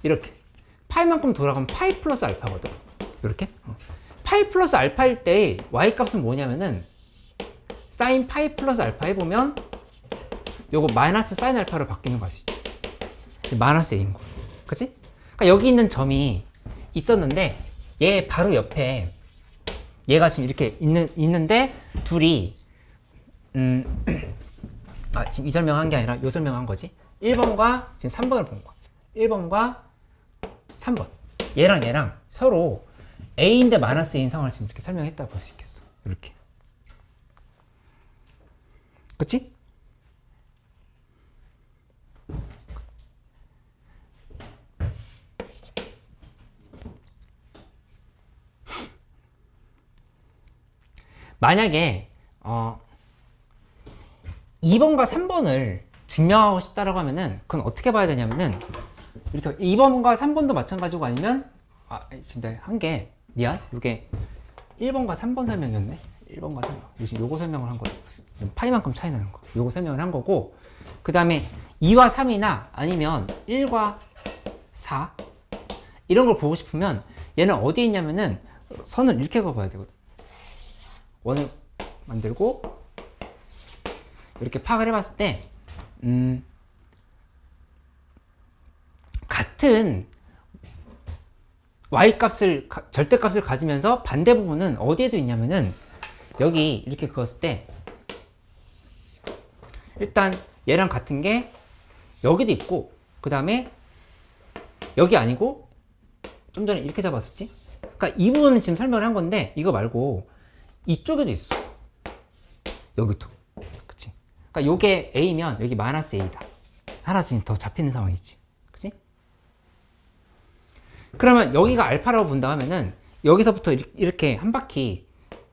이렇게. 파이만큼 돌아가면 파이 플러스 알파거든. 이렇게. 파이 플러스 알파일 때 y 값은 뭐냐면은 사인 파이 플러스 알파 해보면 요거 마이너스 사인 알파로 바뀌는 거 알 수 있지. 마이너스 a인 거야. 그치? 그러니까 여기 있는 점이 있었는데 얘 바로 옆에 얘가 지금 이렇게 있는데 둘이 지금 이 설명한 게 아니라 요 설명한 거지. 1번과 지금 3번을 본 거야. 1번과 3번. 얘랑 서로 a인데 마이너스 a인 상황을 지금 이렇게 설명했다고 볼 수 있겠어. 이렇게. 그치? 만약에 2번과 3번을 증명하고 싶다라고 하면은 그건 어떻게 봐야 되냐면은 이렇게 2번과 3번도 마찬가지고 아니면 지금 내가 한 게 미안 이게 1번과 3번 설명이었네. 1번과 3번 지금 요거 설명을 한 거야. 지금 파이만큼 차이 나는 거 요거 설명을 한 거고 그 다음에 2와 3이나 아니면 1과 4 이런 걸 보고 싶으면 얘는 어디에 있냐면은 선을 이렇게 그어봐야 되거든. 원을 만들고 이렇게 파악을 해봤을 때 같은 y 값을 절대값을 가지면서 반대 부분은 어디에도 있냐면은 여기 이렇게 그었을 때 일단 얘랑 같은 게 여기도 있고 그 다음에 여기 아니고 좀 전에 이렇게 잡았었지. 그러니까 이 부분은 지금 설명을 한 건데 이거 말고 이쪽에도 있어. 여기도. 그치? 그러니까 요게 A면 여기 마이너스 A다. 하나 지금 더 잡히는 상황이지. 그치? 그러면 여기가 알파라고 본다 하면은 여기서부터 이렇게 한 바퀴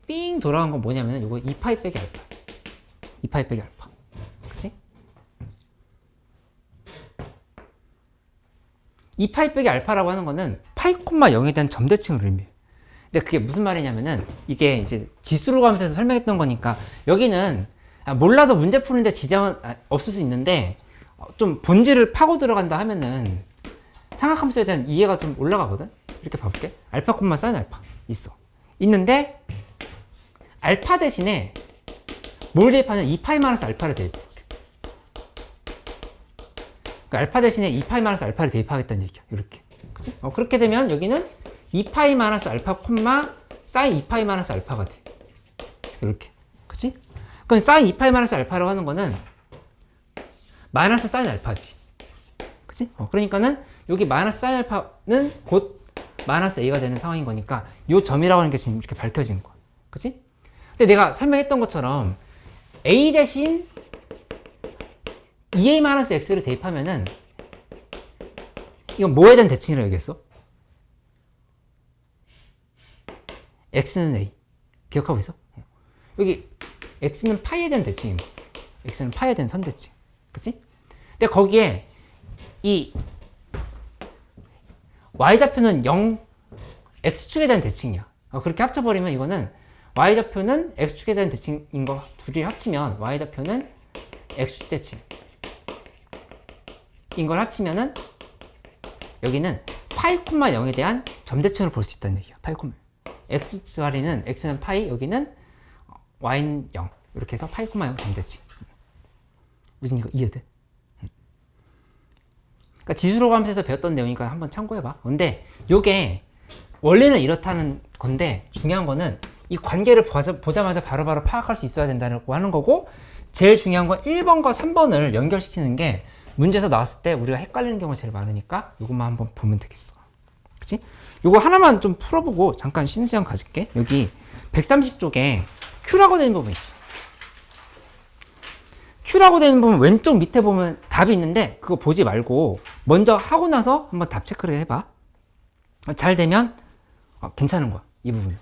삥 돌아간 건 뭐냐면은 요거 2파이 빼기 알파. 2파이 빼기 알파. 그치? 2파이 빼기 알파라고 하는 거는 파이, 0에 대한 점대칭을 의미해요. 근데 그게 무슨 말이냐면은 이게 이제 지수로 가면서 설명했던 거니까 여기는 몰라도 문제 푸는데 지장은 없을 수 있는데 좀 본질을 파고 들어간다 하면은 삼각함수에 대한 이해가 좀 올라가거든. 이렇게 봐볼게. 알파 콤마 사인 알파 있어. 있는데 알파 대신에 뭘 대입하냐면 2파이 마이너스 알파를 대입해. 그러니까 알파 대신에 2파이 마이너스 알파를 대입하겠다는 얘기야. 이렇게. 그치? 그렇게 되면 여기는 2파이 마이너스 알파 콤마 사인 2파이 마이너스 알파가 돼. 이렇게. 그치? 그럼 사인 2파이 마이너스 알파라고 하는 거는 마이너스 사인 알파지. 그치? 그러니까는 여기 마이너스 사인 알파는 곧 마이너스 a가 되는 상황인 거니까 요 점이라고 하는 게 지금 이렇게 밝혀진 거야. 그치? 근데 내가 설명했던 것처럼 a 대신 2a-x를 대입하면은 이건 뭐에 대한 대칭이라고 얘기했어? x는 a. 기억하고 있어? 여기 x는 파이에 대한 대칭인 거야. x는 파이에 대한 선대칭. 그치? 근데 거기에 이 y좌표는 0, x축에 대한 대칭이야. 그렇게 합쳐버리면 이거는 y좌표는 x축에 대한 대칭인 거 둘이 합치면 y좌표는 x축 대칭 인 걸 합치면은 여기는 파이 콤마 0에 대한 점대칭을 볼 수 있다는 얘기야. 파이 콤마 x 자리는 x는 파이, 여기는 y는 0 이렇게 해서 파이 콤마 0 점대칭. 무슨 이거 이해돼? 그러니까 지수로 감수에서 배웠던 내용이니까 한번 참고해봐. 근데 요게 원래는 이렇다는 건데 중요한 거는 이 관계를 보자마자 바로바로 파악할 수 있어야 된다고 하는 거고, 제일 중요한 건 1번과 3번을 연결시키는 게 문제에서 나왔을 때 우리가 헷갈리는 경우가 제일 많으니까 이것만 한번 보면 되겠어. 그치? 요거 하나만 좀 풀어보고 잠깐 쉬는 시간 가질게. 여기 130쪽에 Q라고 되는 부분 있지. Q라고 되는 부분 왼쪽 밑에 보면 답이 있는데 그거 보지 말고 먼저 하고 나서 한번 답 체크를 해봐. 잘 되면 괜찮은 거야, 이 부분은.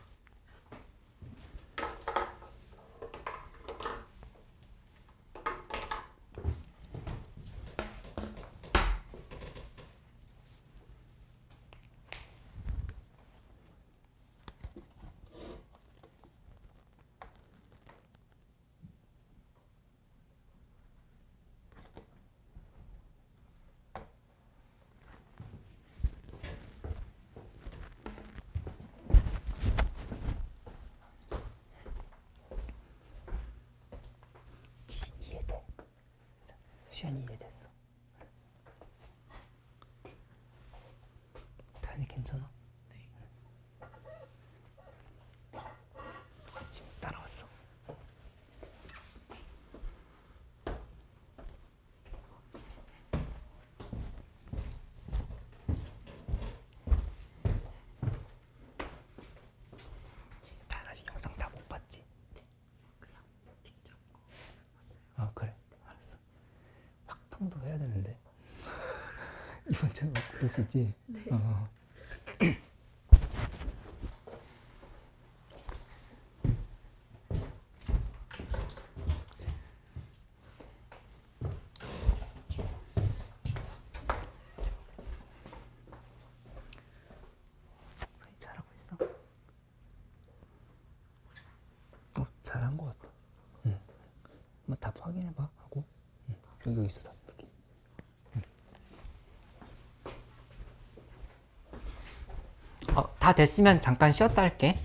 이해돼. 시연이 이해됐어. 다현이 괜찮아? 네. 지금 따라왔어. 다현아 영상 다 못 봤지? 그냥 틱 잡고 봤어요. 그래. 알았어. 확통도 해야 되는데. 이번 주에 볼 수 있지? 네. 잘하고 있어? 잘한 것 같아. 응. 한번 답 확인해봐 하고. 여기 있어 답. 여기. 다 됐으면 잠깐 쉬었다 할게.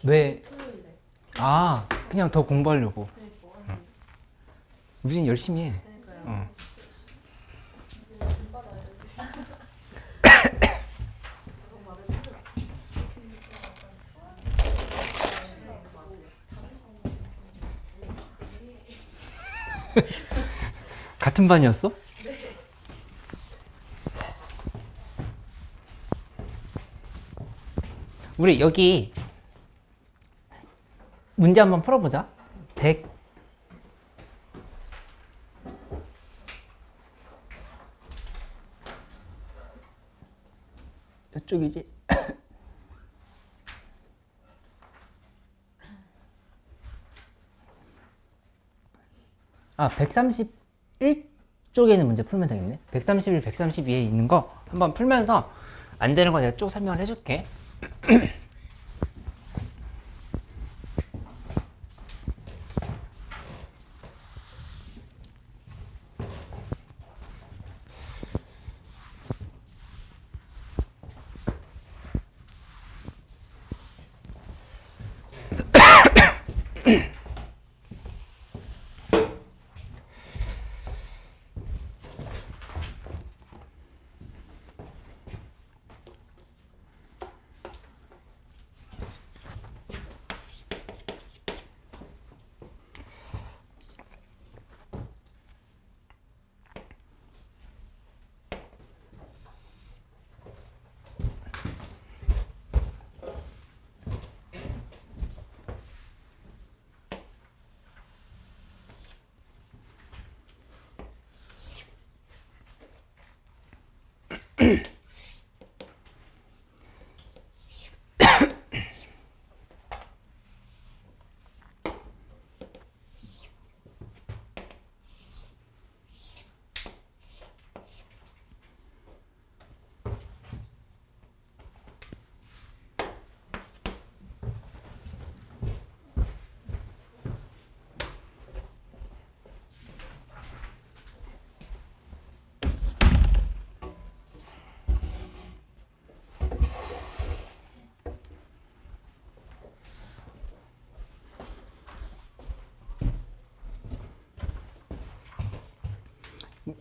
왜? 토요일에. 아, 그냥 더 공부하려고. 네, 뭐 응. 하는 우진 열심히 해. 그러니까요. 어. 돈 받아야 돼. 너무 마음에 들어. 같은 반이었어? 우리 여기 문제 한번 풀어보자. 100 몇 쪽이지? 아, 131쪽에 있는 문제 풀면 되겠네. 131, 132에 있는 거 한번 풀면서 안 되는 거 내가 쭉 설명을 해줄게.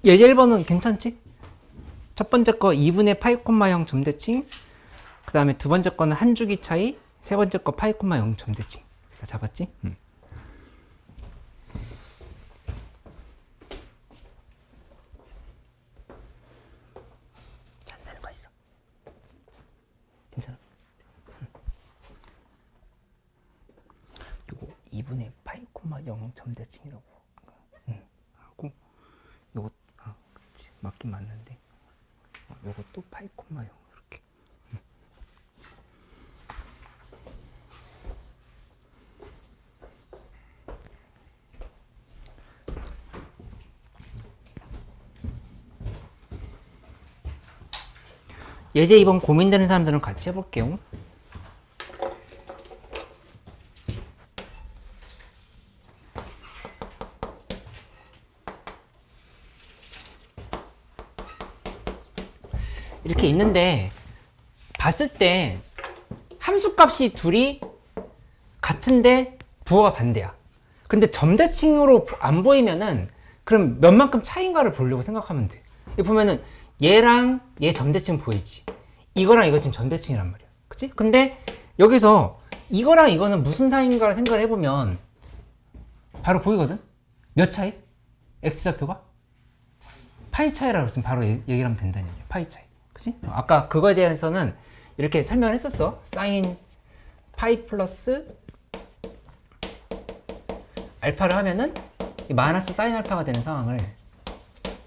예제 1번은 괜찮지? 첫 번째 거 2분의 파이 콤마 0 점대칭, 그 다음에 두 번째 거는 한 주기 차이, 세 번째 거 파이 콤마 0 점대칭. 다 잡았지? 안 되는 거 있어. 괜찮아. 요거 2분의 파이 콤마 0 점대칭이라고 하고, 요거 그렇지, 맞긴 맞는데 요것도 파이 콤마 0 이렇게. 예제 2번 고민되는 사람들은 같이 해볼게요. 이렇게 있는데 봤을 때 함수값이 둘이 같은데 부호가 반대야. 근데 점대칭으로 안 보이면은 그럼 몇만큼 차이인가를 보려고 생각하면 돼. 여기 보면은 얘랑 얘 점대칭 보이지? 이거랑 이거 지금 점대칭이란 말이야. 그치? 근데 여기서 이거랑 이거는 무슨 사이인가 생각을 해보면 바로 보이거든? 몇 차이? X좌표가? 파이 차이라고 지금 바로 얘기를 하면 된다는 얘기야. 파이 차이. 그치? 아까 그거에 대해서는 이렇게 설명을 했었어. 사인 파이 플러스 알파를 하면은 마이너스 사인 알파가 되는 상황을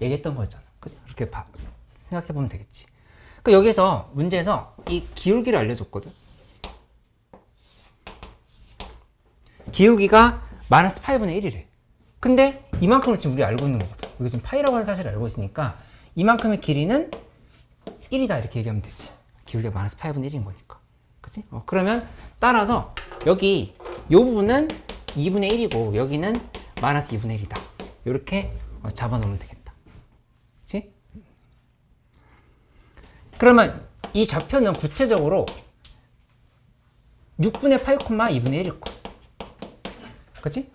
얘기했던 거였잖아. 그치? 이렇게 생각해보면 되겠지. 그 여기서 문제에서 이 기울기를 알려줬거든. 기울기가 마이너스 파이분의 1이래. 근데 이만큼을 지금 우리 알고 있는 거거든. 여기 지금 파이라고 하는 사실을 알고 있으니까 이만큼의 길이는 1이다 이렇게 얘기하면 되지. 기울기가 마이너스 파이분의 1인 거니까. 그치? 그러면 따라서 여기 이 부분은 2분의 1이고 여기는 마이너스 2분의 1이다. 이렇게 잡아놓으면 되겠다. 그치? 그러면 이 좌표는 구체적으로 6분의 파이 콤마 2분의 1일 거야. 그치?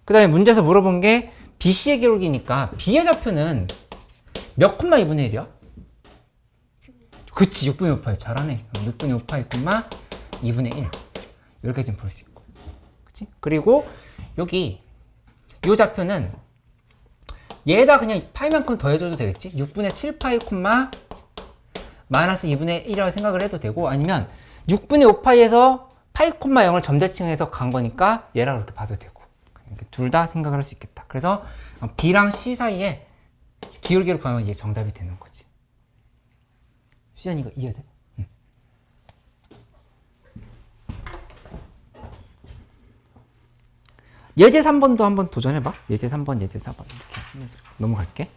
그 다음에 문제에서 물어본 게 BC의 기록이니까 B의 좌표는 몇 콤마 2분의 1이야? 그치, 6분의 5파이. 잘하네. 6분의 5파이 콤마 2분의 1. 이렇게 좀 볼 수 있고. 그치? 그리고 여기 이 좌표는 얘에다 그냥 파이만큼 더해줘도 되겠지? 6분의 7파이 콤마 마이너스 2분의 1이라고 생각을 해도 되고, 아니면 6분의 5파이에서 파이 콤마 0을 점대칭해서 간 거니까 얘라 그렇게 봐도 되고, 둘 다 생각을 할 수 있겠다. 그래서 B랑 C 사이에 기울기를 구하면 이게 정답이 되는 거지. 수연이 이거 이해돼? 응. 예제 3번도 한번 도전해봐. 예제 3번, 예제 4번 이렇게 하면서 넘어갈게.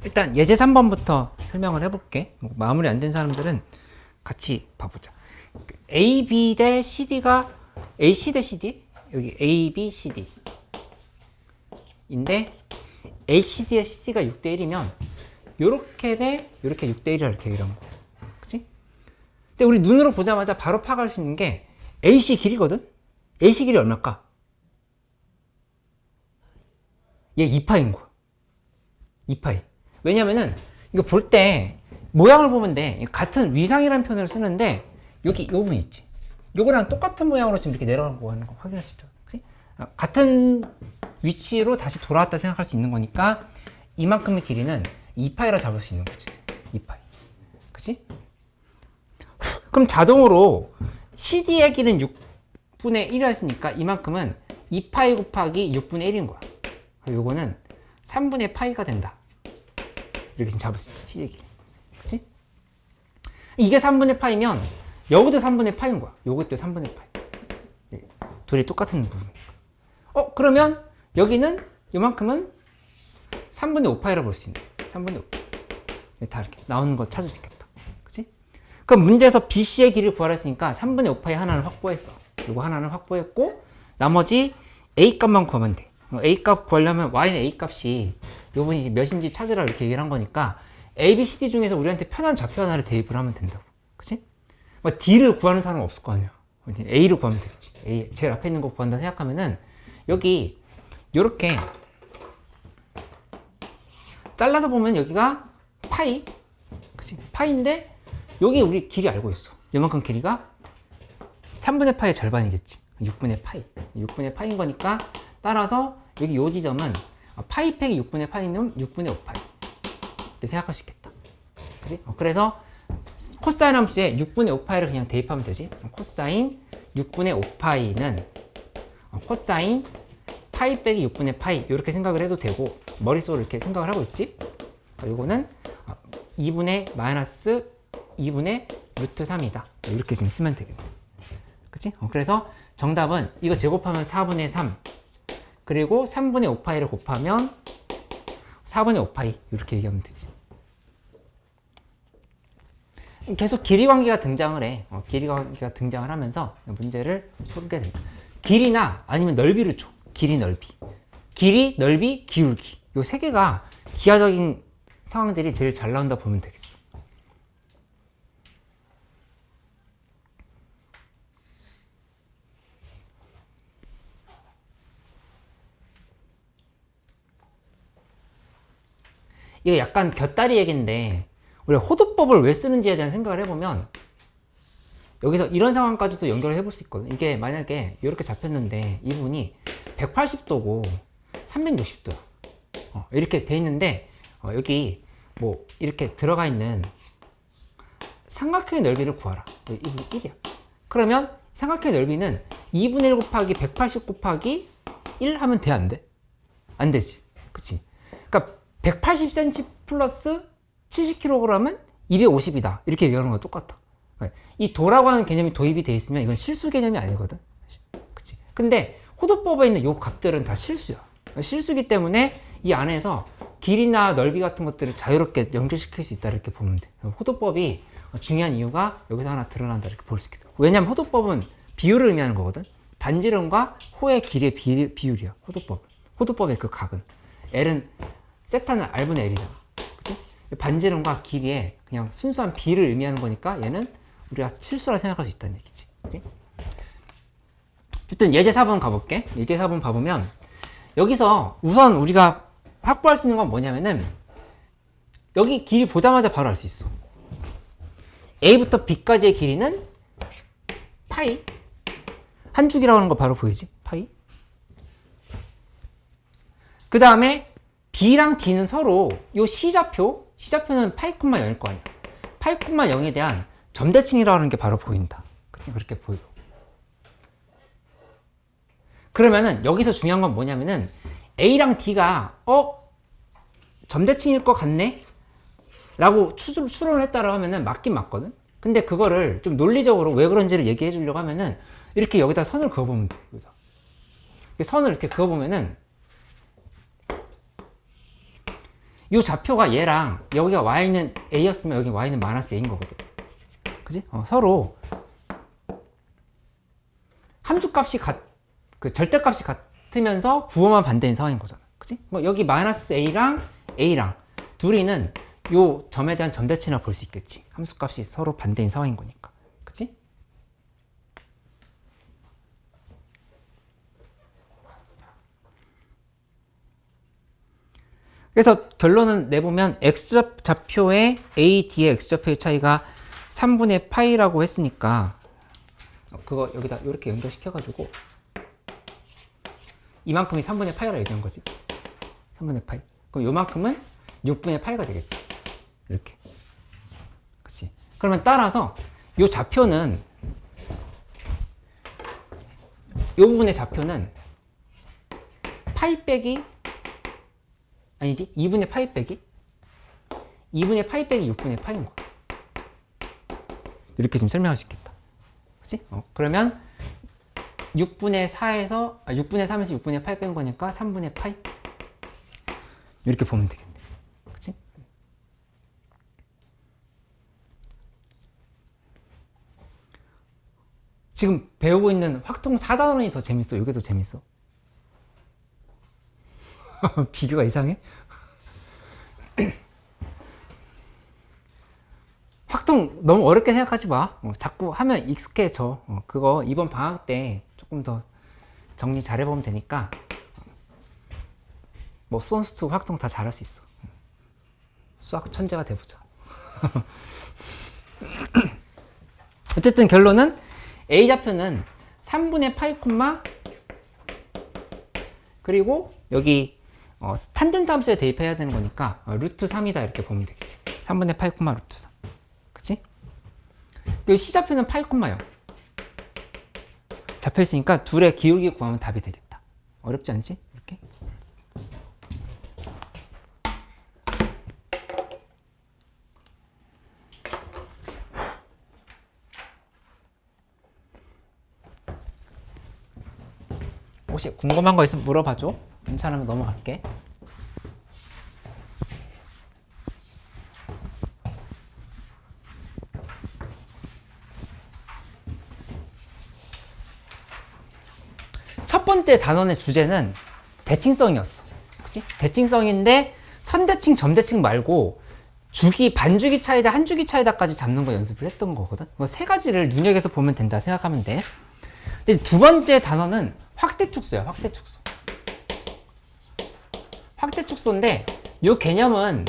일단 예제 3번부터 설명을 해볼게. 마무리 안 된 사람들은 같이 봐보자. A, B 대 CD가 AC 대 CD? 여기 A, B, CD 인데 ACD의 CD가 6대 1이면 요렇게 돼, 요렇게 6대 1이라 이렇게 이런 거. 그치? 근데 우리 눈으로 보자마자 바로 파악할 수 있는 게 AC 길이거든? AC 길이 얼마일까? 얘 2파인 거야. 2파이. 왜냐면은 이거 볼 때 모양을 보면 돼. 같은 위상이라는 표현을 쓰는데 여기 이 부분 있지. 요거랑 똑같은 모양으로 지금 이렇게 내려가고 하는 거 확인할 수 있잖아. 그치? 같은 위치로 다시 돌아왔다 생각할 수 있는 거니까 이만큼의 길이는 2파이라 잡을 수 있는 거지. 2파이. 그치? 그럼 자동으로 CD의 길은 6분의 1이라 했으니까 이만큼은 2파이 곱하기 6분의 1인 거야. 요거는 3분의 파이가 된다. 이렇게 지금 잡을 수 있죠. 시의 길이. 그치? 이게 3분의 파이면 여기도 3분의 파인 거야. 요것도 3분의 파이. 둘이 똑같은 부분. 그러면 여기는 요만큼은 3분의 5파이라고 볼 수 있네. 3분의 5. 다 이렇게 나오는 거 찾을 수 있겠다. 그치? 그럼 문제에서 BC의 길이를 구하라 했으니까 3분의 5파이 하나는 확보했어. 요거 하나는 확보했고, 나머지 A 값만 구하면 돼. A 값 구하려면 Y는 A 값이 요 분이 몇인지 찾으라 이렇게 얘기를 한 거니까 A, B, C, D 중에서 우리한테 편한 좌표 하나를 대입을 하면 된다고. 그치? D를 구하는 사람은 없을 거 아니야. A를 구하면 되겠지. A, 제일 앞에 있는 거 구한다 생각하면은 여기 요렇게 잘라서 보면 여기가 파이, 그치? 파이인데 여기 우리 길이 알고 있어. 요만큼 길이가 3분의 파이의 절반이겠지. 6분의 파이. 6분의 파이인 거니까 따라서 여기 요 지점은 파이 팩이 6분의 파이는 6분의 5파이. 이렇게 생각할 수 있겠다. 그치? 그래서 코사인 함수에 6분의 5파이를 그냥 대입하면 되지. 코사인 6분의 5파이는 코사인 파이 빼기 6분의 파이 이렇게 생각을 해도 되고 머릿속으로 이렇게 생각을 하고 있지. 이거는 2분의 마이너스 2분의 루트 3이다. 이렇게 지금 쓰면 되겠네. 그치? 그래서 정답은 이거 제곱하면 4분의 3 그리고 3분의 5파이를 곱하면 4분의 5파이 이렇게 얘기하면 되지. 계속 길이 관계가 등장을 해. 길이 관계가 등장을 하면서 문제를 풀게 된다. 길이나 아니면 넓이를 줘. 길이, 넓이. 길이, 넓이, 기울기. 요 세 개가 기하적인 상황들이 제일 잘 나온다 보면 되겠어. 이거 약간 곁다리 얘기인데 우리가 호도법을 왜 쓰는지에 대한 생각을 해보면 여기서 이런 상황까지도 연결을 해볼 수 있거든. 이게 만약에 이렇게 잡혔는데 이 부분이 180도고 360도야. 이렇게 돼 있는데 여기 뭐 이렇게 들어가 있는 삼각형의 넓이를 구하라. 이 부분 1이야. 그러면 삼각형의 넓이는 2분의 1 곱하기 180 곱하기 1 하면 돼, 안 돼? 안 되지. 그치? 그러니까 180cm 플러스 70kg은 250이다. 이렇게 얘기하는 거랑 똑같아. 이 도라고 하는 개념이 도입이 돼 있으면 이건 실수 개념이 아니거든. 그치? 근데 호도법에 있는 요 값들은 다 실수야. 실수기 때문에 이 안에서 길이나 넓이 같은 것들을 자유롭게 연결시킬 수 있다. 이렇게 보면 돼. 호도법이 중요한 이유가 여기서 하나 드러난다. 이렇게 볼 수 있어. 왜냐면 호도법은 비율을 의미하는 거거든. 반지름과 호의 길이의 비율이야. 호도법의 그 각은. L은 세타는 R분의 L이잖아. 그치? 반지름과 길이의 그냥 순수한 비를 의미하는 거니까 얘는 우리가 실수라 생각할 수 있다는 얘기지. 그치? 어쨌든 예제 4번 가볼게. 예제 4번 봐보면 여기서 우선 우리가 확보할 수 있는 건 뭐냐면은 여기 길이 보자마자 바로 알 수 있어. A부터 B까지의 길이는 파이. 한 줄기라고 하는 거 바로 보이지? 파이. 그 다음에 B랑 D는 서로 요 C좌표는 파이, 0일 거 아니야. 파이, 0에 대한 점대칭이라고 하는 게 바로 보인다. 그치? 그렇게 보여. 그러면은 여기서 중요한 건 뭐냐면은 A랑 D가 점대칭일 것 같네? 라고 추론을 했다고 하면은 맞긴 맞거든? 근데 그거를 좀 논리적으로 왜 그런지를 얘기해 주려고 하면은 이렇게 여기다 선을 그어보면 돼. 여기다. 선을 이렇게 그어보면은 이 좌표가 얘랑 여기가 y는 a였으면 여기 y는 마이너스 a인 거거든. 그지? 서로 함수값이 그 절대값이 같으면서 부호만 반대인 상황인 거잖아. 그지? 여기 마이너스 a랑 둘이는 요 점에 대한 점대칭이라고 볼 수 있겠지. 함수값이 서로 반대인 상황인 거니까. 그치? 그래서 결론은 내보면 x좌표의 a, d의 x좌표의 차이가 3분의 파이라고 했으니까 그거 여기다 이렇게 연결시켜가지고 이만큼이 3분의 파이라고 얘기한 거지. 3분의 파이. 그럼 요만큼은 6분의 파이가 되겠다. 이렇게. 그치? 그러면 따라서 요 좌표는 요 부분의 좌표는 파이 빼기 아니지 2분의 파이 빼기 2분의 파이 빼기 6분의 파이인 거야. 이렇게 좀 설명할 수 있겠다. 그치? 그러면 6분의 4에서 6분의 3에서 6분의 8 뺀 거니까 3분의 파이 이렇게 보면 되겠네. 그치? 지금 배우고 있는 확통 4단원이 더 재밌어? 이게 더 재밌어? 비교가 이상해? 확통 너무 어렵게 생각하지 마. 자꾸 하면 익숙해져. 그거 이번 방학 때 조금 더 정리 잘 해보면 되니까 뭐 수원수투 확통 다 잘할 수 있어. 수학 천재가 돼보자. 어쨌든 결론은 A 좌표는 3분의 파이 콤마 그리고 여기 탄젠트 함수에 대입해야 되는 거니까 루트 3이다 이렇게 보면 되겠지. 3분의 파이 콤마 루트 3. 그치? 여기 C 좌표는 파이 콤마 0 잡혀 있으니까 둘의 기울기 구하면 답이 되겠다. 어렵지 않지? 이렇게. 혹시 궁금한 거 있으면 물어봐줘. 괜찮으면 넘어갈게. 첫 번째 단원의 주제는 대칭성이었어. 그치? 대칭성인데 선대칭, 점대칭 말고 주기, 반주기 차이다, 한주기 차이다까지 잡는 거 연습을 했던 거거든. 그 세 가지를 눈여겨서 보면 된다 생각하면 돼. 근데 두 번째 단원은 확대축소야, 확대축소. 확대축소인데 이 개념은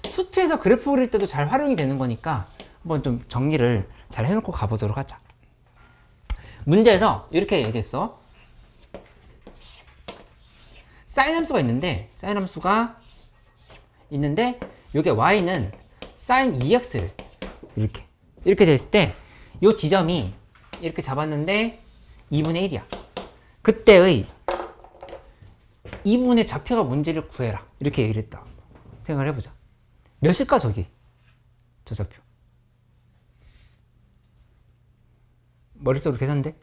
수투에서 그래프 그릴 때도 잘 활용이 되는 거니까 한번 좀 정리를 잘 해놓고 가보도록 하자. 문제에서 이렇게 얘기했어. 사인 함수가 있는데 이게 y는 sin 2x를 이렇게 됐을 때 이 지점이 이렇게 잡았는데 2분의 1이야. 그때의 이 부분의 좌표가 뭔지를 구해라. 이렇게 얘기를 했다. 생각을 해보자. 몇일까 저기? 저 좌표. 머릿속으로 계산돼?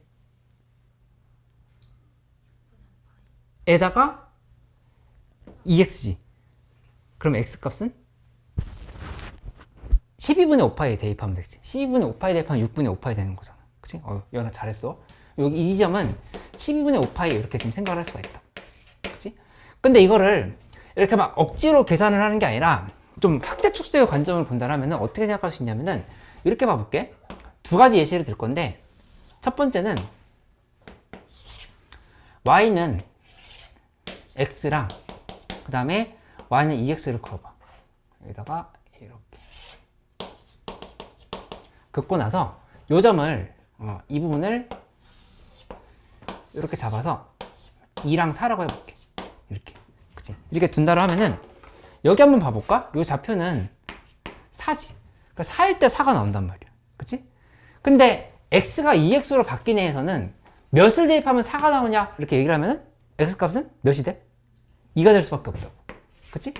에다가 2x지. 그럼 x 값은? 12분의 5파이에 대입하면 되겠지. 12분의 5파이 대입하면 6분의 5파이 되는 거잖아. 그치? 연아 잘했어. 여기 이 지점은 12분의 5파이 이렇게 지금 생각을 할 수가 있다. 그치? 근데 이거를 이렇게 막 억지로 계산을 하는 게 아니라 좀 확대 축소의 관점을 본다면 어떻게 생각할 수 있냐면은 이렇게 봐볼게. 두 가지 예시를 들 건데 첫 번째는 y는 x랑 그 다음에 y는 2x를 그어봐. 여기다가 이렇게 긋고 나서 요 점을 이 부분을 이렇게 잡아서 2랑 4라고 해볼게. 이렇게. 그치? 이렇게 둔다로 하면은 여기 한번 봐볼까? 요 좌표는 4지. 그러니까 4일 때 4가 나온단 말이야. 그치? 근데 x가 2x로 바뀐 애에서는 몇을 대입하면 4가 나오냐? 이렇게 얘기를 하면은 x값은 몇이 돼? 2가 될 수밖에 없다고. 그치?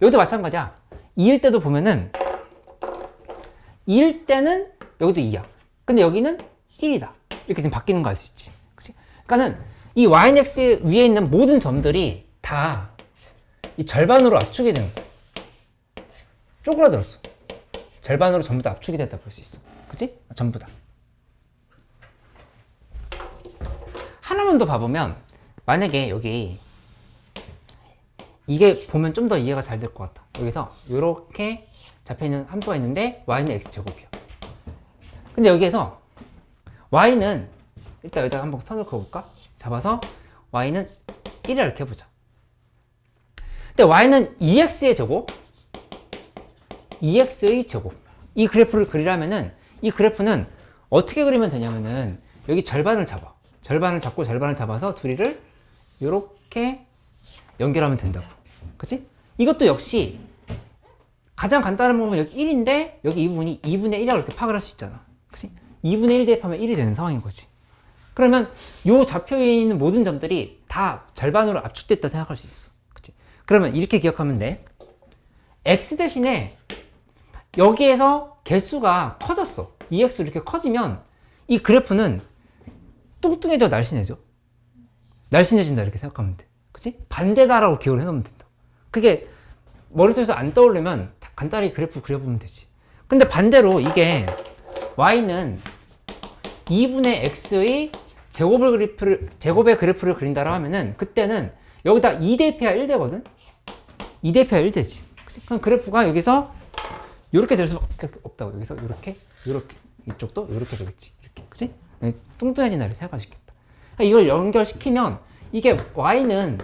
여기도 마찬가지야. 2일 때도 보면은 2일 때는 여기도 2야. 근데 여기는 1이다. 이렇게 지금 바뀌는 거 알 수 있지. 그치? 그러니까는 이 yx 위에 있는 모든 점들이 다 이 절반으로 압축이 되는 거야. 쪼그라들었어. 절반으로 전부 다 압축이 됐다 볼 수 있어. 그치? 전부 다. 하나만 더 봐보면 만약에 여기 이게 보면 좀 더 이해가 잘 될 것 같아. 여기서 이렇게 잡혀있는 함수가 있는데 y는 x제곱이야. 근데 여기에서 y는 일단 여기다가 한번 선을 그어볼까? 잡아서 y는 1이라 이렇게 해보자. 근데 y는 2x의 제곱, 2x의 제곱. 이 그래프를 그리려면은 이 그래프는 어떻게 그리면 되냐면은 여기 절반을 잡아. 절반을 잡고 절반을 잡아서 둘이를 이렇게 연결하면 된다고. 그치? 이것도 역시 가장 간단한 부분은 여기 1인데 여기 이 부분이 2분의 1이라고 이렇게 파악을 할 수 있잖아. 그치? 2분의 1 대입하면 1이 되는 상황인 거지. 그러면 이 좌표에 있는 모든 점들이 다 절반으로 압축됐다 생각할 수 있어. 그치? 그러면 이렇게 기억하면 돼. x 대신에 여기에서 개수가 커졌어. 2x 이렇게 커지면 이 그래프는 뚱뚱해져, 날씬해져? 날씬해진다 이렇게 생각하면 돼. 그치? 반대다라고 기억을 해놓으면 된다. 그게 머릿속에서 안 떠오르면 간단히 그래프 그려보면 되지. 근데 반대로 이게 y는 2분의 x의 제곱의 그래프를 그린다고 하면은 그때는 여기다 2대표야 1대거든? 2대표야 1대지. 그럼 그래프가 여기서 이렇게 될 수밖에 없다고. 여기서 이렇게 이쪽도 이렇게 되겠지. 이렇게, 그치? 뚱뚱해진다 이렇게 생각할 수 있겠다. 이걸 연결시키면 이게 y는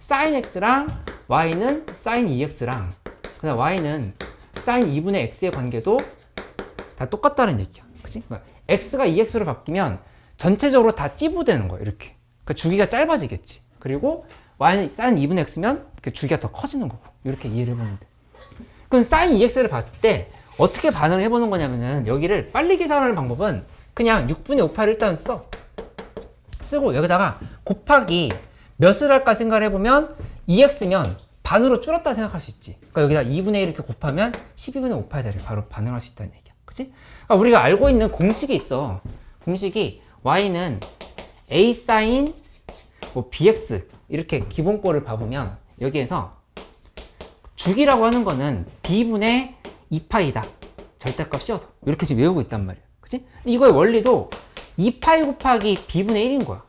sin x랑 y는 sin 2x랑 그다음 y는 sin 2분의 x의 관계도 다 똑같다는 얘기야. 그치? 그러니까 x가 2x로 바뀌면 전체적으로 다 찌부되는 거야. 이렇게. 그러니까 주기가 짧아지겠지. 그리고 y는 sin 2분의 x면 주기가 더 커지는 거고. 이렇게 이해를 해보면 돼. 그럼 sin 2x를 봤을 때 어떻게 반응을 해보는 거냐면은 여기를 빨리 계산하는 방법은 그냥 6분의 5파를 일단 쓰고 여기다가 곱하기 몇을 할까 생각을 해보면 2x면 반으로 줄었다 생각할 수 있지. 그러니까 여기다 2분의 1 이렇게 곱하면 12분의 5파에 대해 바로 반응할 수 있다는 얘기야. 그치? 그러니까 우리가 알고 있는 공식이 있어. 공식이 y는 a sin bx 이렇게 기본꼴을 봐보면 여기에서 주기라고 하는 거는 b분의 2파이다. 절대값 씌워서 이렇게 지금 외우고 있단 말이야. 그치? 이거의 원리도 2파이 곱하기 b분의 1인 거야.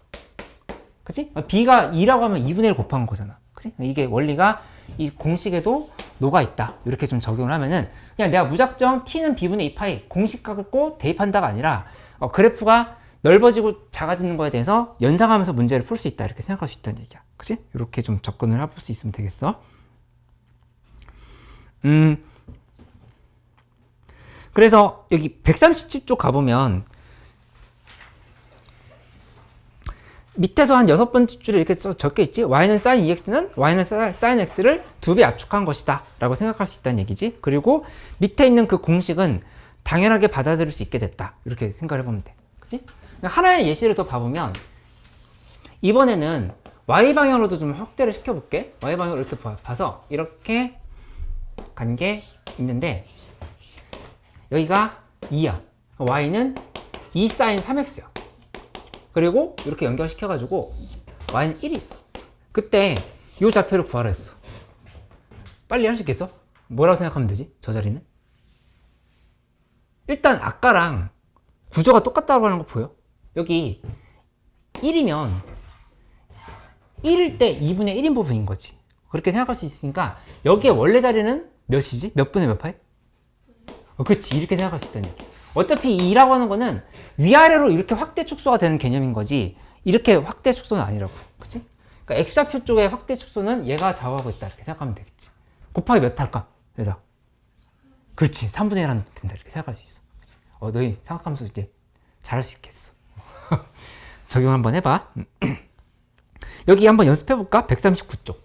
그치? b가 2라고 하면 2분의 1 곱한 거잖아. 그치? 이게 원리가 이 공식에도 녹아 있다. 이렇게 좀 적용을 하면은 그냥 내가 무작정 t는 b분의 2파이 공식 갖고 대입한다가 아니라 그래프가 넓어지고 작아지는 거에 대해서 연상하면서 문제를 풀 수 있다. 이렇게 생각할 수 있다는 얘기야. 그치? 이렇게 좀 접근을 해볼 수 있으면 되겠어. 그래서 여기 137쪽 가보면 밑에서 한 6번째 줄에 이렇게 적혀 있지. y는 sin 2x는 y는 sin x를 2배 압축한 것이다 라고 생각할 수 있다는 얘기지. 그리고 밑에 있는 그 공식은 당연하게 받아들일 수 있게 됐다. 이렇게 생각을 해보면 돼. 그치? 하나의 예시를 더 봐보면 이번에는 y방향으로도 좀 확대를 시켜볼게. y방향으로 이렇게 봐서 이렇게 간 게 있는데 여기가 2야. y는 2 sin 3x야. 그리고 이렇게 연결시켜가지고 y는 1이 있어. 그때 이 좌표를 구하라 했어. 빨리 할 수 있겠어? 뭐라고 생각하면 되지? 저 자리는? 일단 아까랑 구조가 똑같다고 하는 거 보여? 여기 1이면 1일 때 2분의 1인 부분인 거지. 그렇게 생각할 수 있으니까 여기에 원래 자리는 몇이지? 몇 분의 몇 파이? 그렇지. 이렇게 생각할 수 있다니. 어차피 2라고 하는 거는 위아래로 이렇게 확대 축소가 되는 개념인 거지 이렇게 확대 축소는 아니라고. 그치? 그러니까 x좌표 쪽의 확대 축소는 얘가 좌우하고 있다 이렇게 생각하면 되겠지. 곱하기 몇 할까? 여기다. 그렇지. 3분의 1 하면 된다 이렇게 생각할 수 있어. 너희 생각하면서 이제 잘할 수 있겠어. 적용 한번 해봐. 여기 한번 연습해볼까? 139쪽.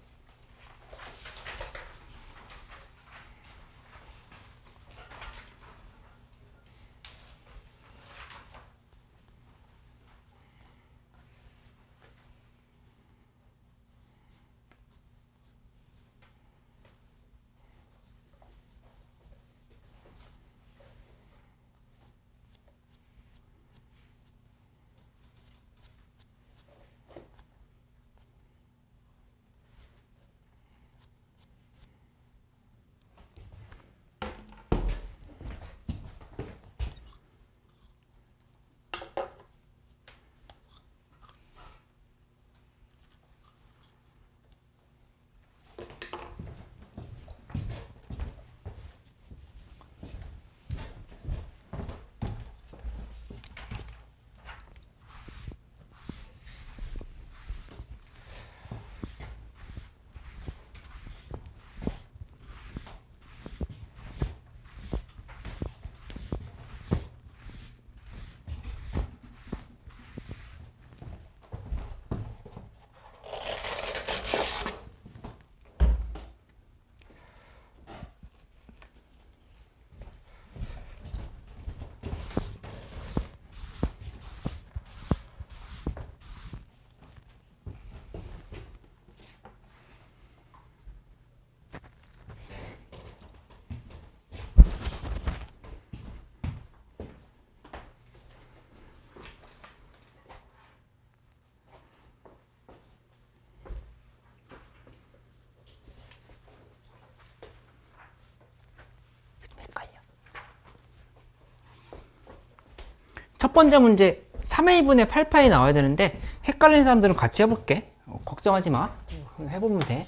첫 번째 문제 3a분의 8파이 나와야 되는데 헷갈리는 사람들은 같이 해볼게. 걱정하지 마. 해보면 돼.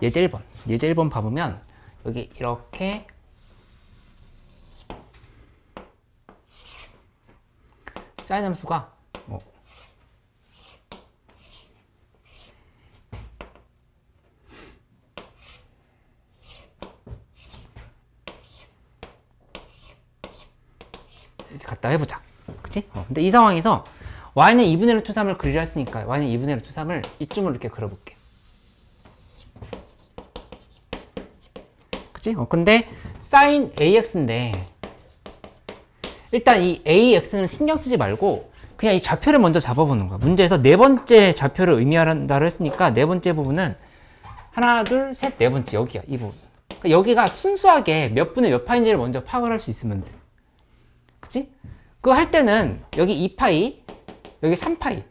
예제 1번. 예제 1번 봐보면 여기 이렇게 사인 함수가 이렇게 갖다 해보자. 그치? 근데 이 상황에서 y는 2분의 루트 3을 그리려 했으니까 y는 2분의 루트 3을 이쯤으로 이렇게 그려볼게. 그치? 근데 sin ax인데 일단 이 ax는 신경 쓰지 말고 그냥 이 좌표를 먼저 잡아보는 거야. 문제에서 네 번째 좌표를 의미한다고 했으니까 네 번째 부분은 하나, 둘, 셋, 네 번째 여기야. 이 부분. 그러니까 여기가 순수하게 몇 분의 몇 파인지를 먼저 파악을 할 수 있으면 돼. 그치? 그거 할 때는 여기 2파이, 여기 3파이.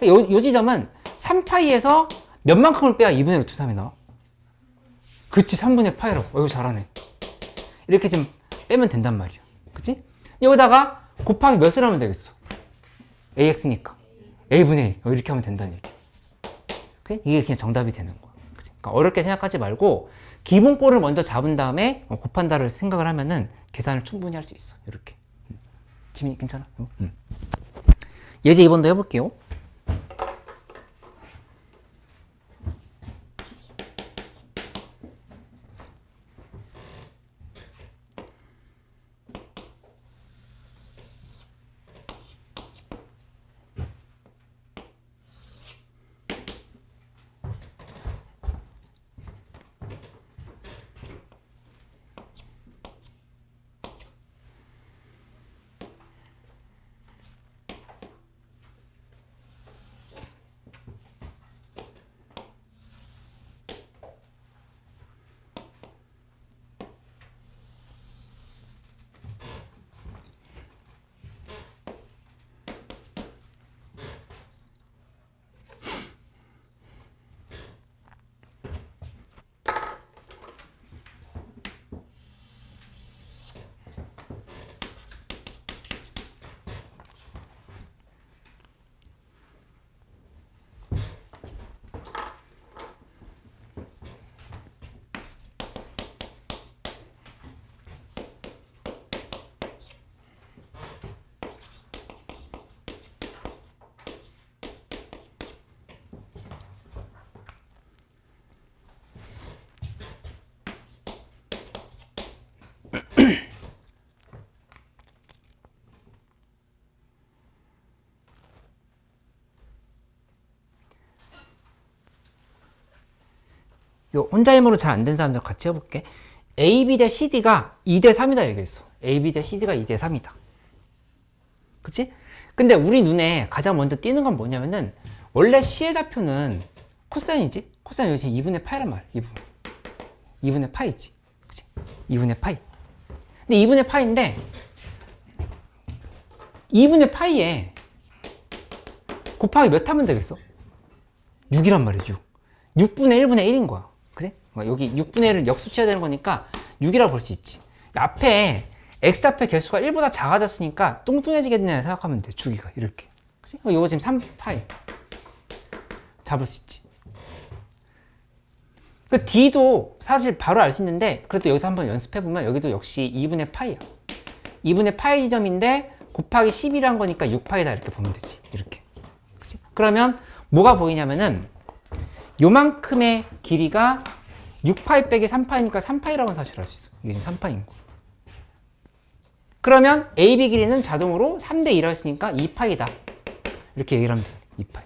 요 지점은 3파이에서 몇만큼을 빼야 2분의 루트 3이 나와? 그치, 3분의 파이라고. 이거 잘하네. 이렇게 좀 빼면 된단 말이야. 그치? 여기다가 곱하기 몇을 하면 되겠어? ax니까. a분의 1. 이렇게 하면 된다는 얘기야. 그래? 이게 그냥 정답이 되는 거야. 그치? 그러니까 어렵게 생각하지 말고 기본꼴을 먼저 잡은 다음에 곱한다를 생각을 하면은 계산을 충분히 할 수 있어. 이렇게. 지민이 괜찮아? 예제 2번도 해볼게요. 이거 혼자 힘으로 잘 안 된 사람들 같이 해볼게. AB 대 CD가 2대 3이다 얘기했어. AB 대 CD가 2대 3이다. 그치? 근데 우리 눈에 가장 먼저 띄는 건 뭐냐면은 원래 C의 좌표는 코사인이지? 코사인 여기 지금 2분의 파이란 말이야. 2분의 파이지. 그치? 2분의 파이. 근데 2분의 파이인데 2분의 파이에 곱하기 몇 하면 되겠어? 6이란 말이야. 6분의 1분의 1인 거야. 그래? 여기 6분의 1을 역수치해야 되는 거니까 6이라고 볼 수 있지. 앞에 x 앞에 개수가 1보다 작아졌으니까 뚱뚱해지겠네 생각하면 돼. 주기가 이렇게. 그치? 이거 지금 3파이 잡을 수 있지. 그 D도 사실 바로 알 수 있는데 그래도 여기서 한번 연습해보면 여기도 역시 2분의 파이야. 2분의 파이 지점인데 곱하기 10이란 거니까 6파이다 이렇게 보면 되지. 이렇게. 그치? 그러면 뭐가 보이냐면은 요만큼의 길이가 6파이 빼기 3파이니까 3파이라는 사실을 알 수 있어. 이게 지금 3파이인 거. 그러면 AB 길이는 자동으로 3대 2라 했으니까 2파이다. 이렇게 얘기를 하면 돼. 2파이.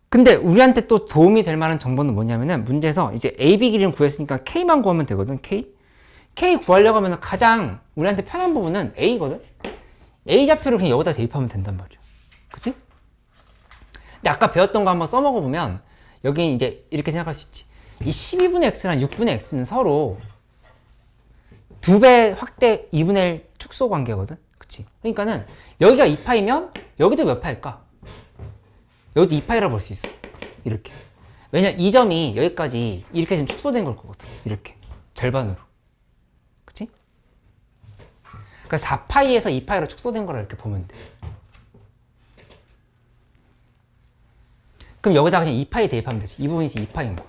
근데 우리한테 또 도움이 될 만한 정보는 뭐냐면은 문제에서 이제 AB 길이는 구했으니까 K만 구하면 되거든. K 구하려고 하면 가장 우리한테 편한 부분은 A거든. A 좌표를 그냥 여기다 대입하면 된단 말이야. 그치? 근데 아까 배웠던 거 한번 써먹어 보면 여기 이제 이렇게 생각할 수 있지. 이 12분의 x랑 6분의 x는 서로 2배 확대 2분의 1 축소 관계거든. 그치? 그러니까는 여기가 2파이면 여기도 몇 파일까? 여기도 2파이라고 볼 수 있어. 이렇게. 왜냐 이 점이 여기까지 이렇게 지금 축소된 걸 거거든. 이렇게 절반으로. 그치? 그러니까 4파이에서 2파이로 축소된 거라 이렇게 보면 돼. 그럼 여기다가 그냥 2파이 대입하면 되지. 이 부분이 이제 2파이인 거.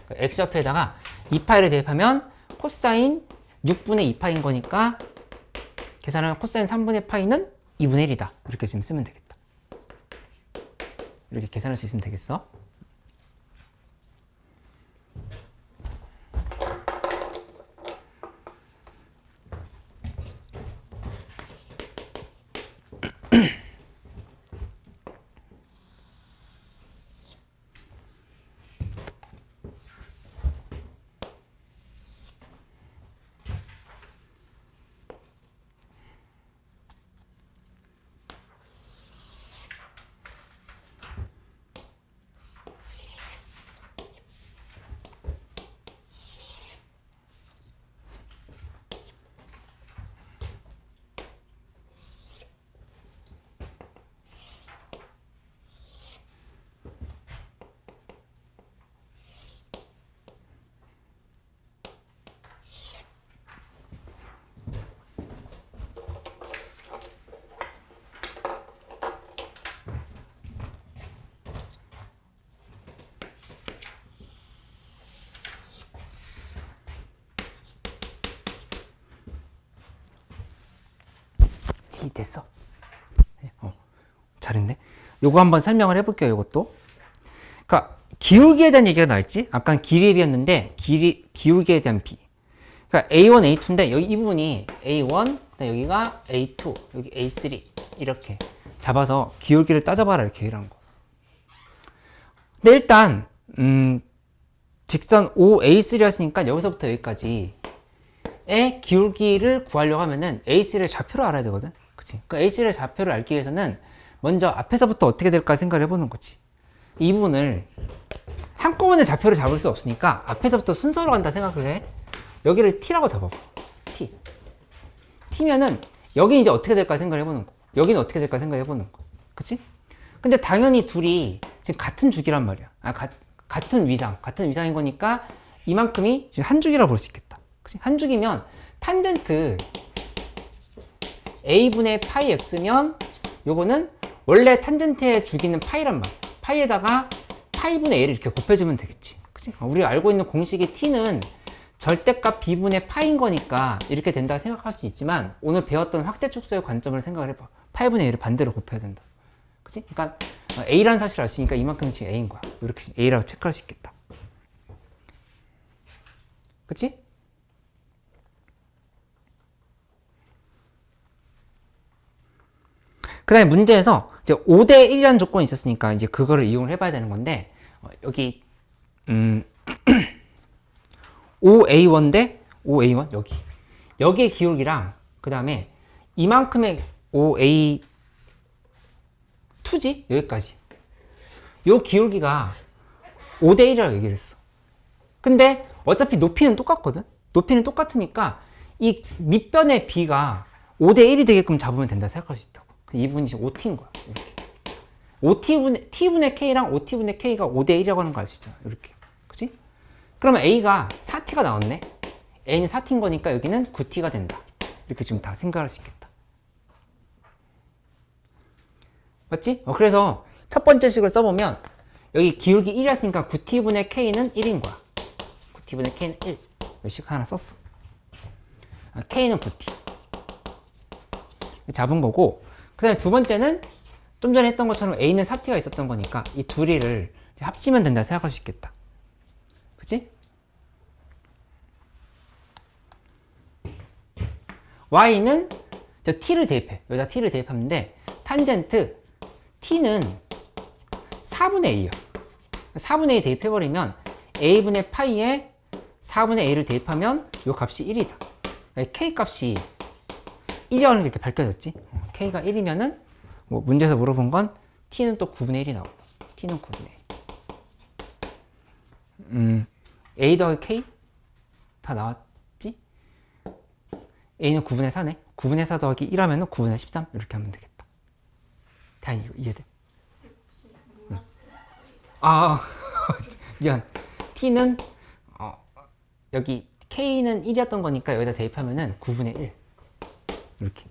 그러니까 x좌표에다가 2파이를 대입하면 코사인 6분의 2파인 거니까 계산하면 코사인 3분의 파이는 2분의 1이다. 이렇게 지금 쓰면 되겠다. 이렇게 계산할 수 있으면 되겠어. 됐어. 잘했네. 요거 한번 설명을 해볼게요. 요것도. 그러니까 기울기에 대한 얘기가 나왔지. 아까 길이에 비었는데 기울기에 대한 비. 그러니까 A1, A2인데 여기 이 부분이 A1, 여기가 A2, 여기 A3 이렇게 잡아서 기울기를 따져봐라 이렇게 얘기를 한 거. 근데 일단 직선 OA3였으니까 여기서부터 여기까지의 기울기를 구하려고 하면은 A3를 좌표로 알아야 되거든. 그치? 그러니까 A3의 좌표를 알기 위해서는 먼저 앞에서부터 어떻게 될까 생각을 해보는 거지. 이 부분을 한꺼번에 좌표를 잡을 수 없으니까 앞에서부터 순서로 간다 생각을 해. 여기를 T라고 잡아봐. T. T면은 여기 이제 어떻게 될까 생각을 해보는 거. 여기는 어떻게 될까 생각을 해보는 거. 그치? 근데 당연히 둘이 지금 같은 주기란 말이야. 같은 위상인 거니까 이만큼이 지금 한 주기라고 볼 수 있겠다. 그치? 한 주기면 탄젠트 a분의 파이 x면 요거는 원래 탄젠트의 주기는 파이란 말이야. 파이에다가 파이분의 a를 이렇게 곱해주면 되겠지. 그치? 우리가 알고 있는 공식이 t는 절대값 b분의 파인 거니까 이렇게 된다 생각할 수 있지만 오늘 배웠던 확대축소의 관점을 생각을 해봐. 파이분의 a를 반대로 곱해야 된다. 그치? 그러니까 a라는 사실을 알 수 있으니까 이만큼이 지금 a인 거야. 이렇게 a라고 체크할 수 있겠다. 그치? 그 다음에 문제에서 이제 5대 1이라는 조건이 있었으니까 이제 그거를 이용을 해봐야 되는 건데 여기 5A1 대 5A1 여기의 기울기랑 그 다음에 이만큼의 5A2지 여기까지 요 기울기가 5대 1이라고 얘기를 했어. 근데 어차피 높이는 똑같거든. 높이는 똑같으니까 이 밑변의 B가 5대 1이 되게끔 잡으면 된다 생각할 수 있다고. 이 부분이 지금 OT인 거야. 이렇게. T분의 K랑 OT분의 K가 5대 1이라고 하는 거 알 수 있잖아. 이렇게. 그치? 그러면 A가 4T가 나왔네. A는 4T인 거니까 여기는 9T가 된다. 이렇게 지금 다 생각할 수 있겠다. 맞지? 그래서 첫 번째 식을 써보면 여기 기울기 1이었으니까 9T분의 K는 1인 거야. 9T분의 K는 1. 이 식 하나 썼어. K는 9T. 잡은 거고, 그 다음에 두 번째는 좀 전에 했던 것처럼 A는 4T가 있었던 거니까 이 둘이를 합치면 된다 생각할 수 있겠다. 그치? Y는 T를 대입해. 여기다 T를 대입하는데 탄젠트 T는 4분의 A야. 4분의 A 대입해버리면 A분의 파이에 4분의 A를 대입하면 이 값이 1이다. K 값이 1이라는 게 이렇게 밝혀졌지. K가 1이면은 뭐 문제에서 물어본 건 T는 또 9분의 1이 나오고 T는 9분의 1. A 더하기 K 다 나왔지? A는 9분의 4네. 9분의 4 더하기 1하면은 9분의 13 이렇게 하면 되겠다. 다행히 이거 이해돼? 응. 미안. t는 여기 k는 1이었던 거니까 여기다 대입하면은 9분의 1 이렇게.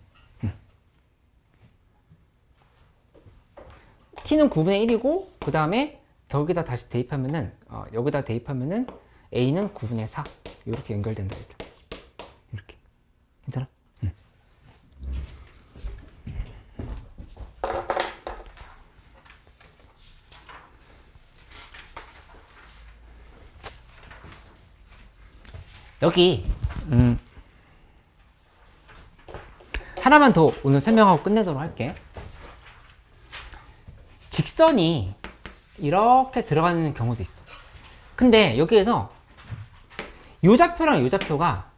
t는 9분의 1이고 그 다음에 저기다 다시 대입하면은 여기다 대입하면은 a는 9분의 4 이렇게 연결된다 이렇게. 괜찮아? 여기 하나만 더 오늘 설명하고 끝내도록 할게. 직선이 이렇게 들어가는 경우도 있어. 근데 여기에서 요 좌표랑 요 좌표가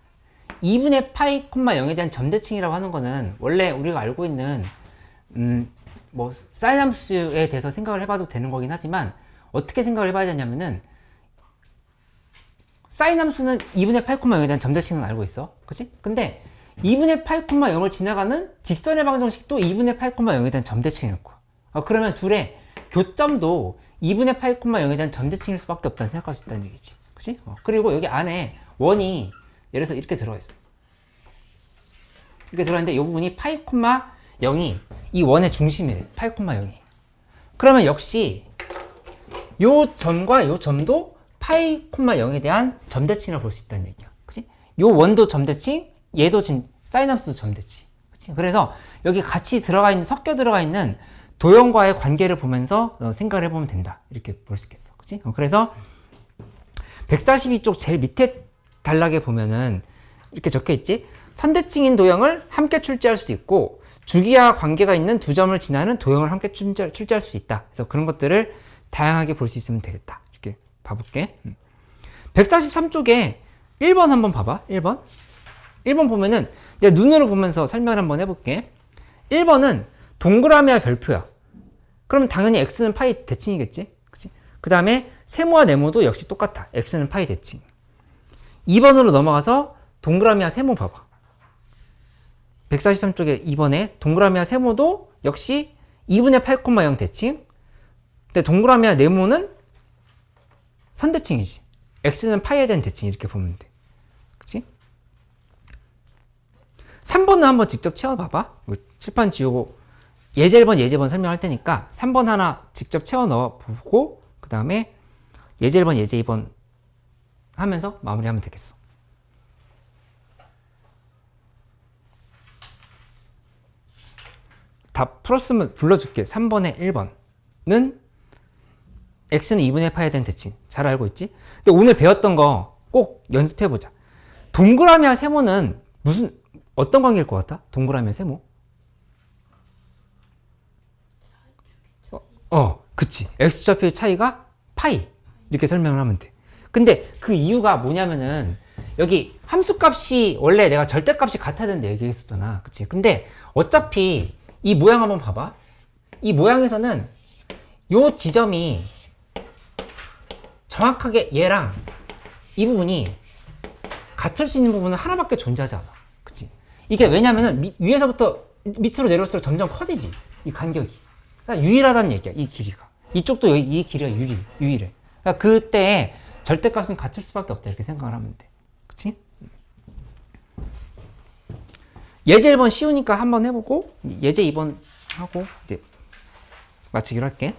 2분의 파이, 0에 대한 점대칭이라고 하는 거는 원래 우리가 알고 있는 뭐 사인 함수에 대해서 생각을 해봐도 되는 거긴 하지만 어떻게 생각을 해봐야 되냐면은 사인 함수는 2분의 파이, 0에 대한 점대칭은 알고 있어. 그치? 근데 2분의 파이, 0을 지나가는 직선의 방정식도 2분의 파이, 0에 대한 점대칭일 거야. 그러면 둘의 교점도 2분의 파이, 0에 대한 점대칭일 수밖에 없다는 생각할 수 있다는 얘기지. 그치? 그리고 여기 안에 원이 예를 들어서 이렇게 들어가 있어. 이렇게 들어있는데 이 부분이 파이, 0이 이 원의 중심이래. 파이, 0이. 그러면 역시 요 점과 요 점도 파이, 0에 대한 점대칭을 볼 수 있다는 얘기야. 그치? 요 원도 점대칭, 얘도 지금 사인 함수도 점대칭. 그치? 그래서 여기 같이 들어가 있는, 섞여 들어가 있는 도형과의 관계를 보면서 생각을 해보면 된다. 이렇게 볼 수 있겠어. 그치? 그래서 142쪽 제일 밑에 단락에 보면은 이렇게 적혀 있지? 선대칭인 도형을 함께 출제할 수도 있고 주기와 관계가 있는 두 점을 지나는 도형을 함께 출제할 수 있다. 그래서 그런 것들을 다양하게 볼 수 있으면 되겠다. 이렇게 봐볼게. 143쪽에 1번 한번 봐봐. 1번. 1번 보면은 내가 눈으로 보면서 설명을 한번 해볼게. 1번은 동그라미와 별표야. 그럼 당연히 x는 파이 대칭이겠지? 그치? 그 다음에 세모와 네모도 역시 똑같아. x는 파이 대칭. 2번으로 넘어가서 동그라미와 세모 봐봐. 143쪽에 2번에 동그라미와 세모도 역시 2분의 8,0 대칭. 근데 동그라미와 네모는 선대칭이지. x는 파이에 대한 대칭 이렇게 보면 돼. 그치? 3번은 한번 직접 채워봐봐. 칠판 지우고 예제 1번 설명할 테니까 3번 하나 직접 채워 넣어보고 그 다음에 예제 1번, 예제 2번 하면서 마무리하면 되겠어. 다 풀었으면 불러줄게. 3번에 1번은 x는 2분의 파이에 대한 대칭. 잘 알고 있지? 근데 오늘 배웠던 거 꼭 연습해보자. 동그라미와 세모는 어떤 관계일 것 같아? 동그라미와 세모? 그치. x좌표의 차이가 파이. 이렇게 설명을 하면 돼. 근데 그 이유가 뭐냐면은 여기 함수값이 원래 내가 절대값이 같아야 된다 얘기했었잖아. 그치. 근데 어차피 이 모양 한번 봐봐. 이 모양에서는 요 지점이 정확하게 얘랑 이 부분이 같을 수 있는 부분은 하나밖에 존재하지 않아. 그치. 이게 왜냐면은 위에서부터 밑으로 내려올수록 점점 커지지. 이 간격이. 그러니까 유일하다는 얘기야. 이 길이가. 이쪽도 이 길이가 유일해. 그러니까 그때 절대값은 같을 수밖에 없다. 이렇게 생각을 하면 돼. 그치? 예제 1번 쉬우니까 한번 해보고 예제 2번 하고 이제 마치기로 할게.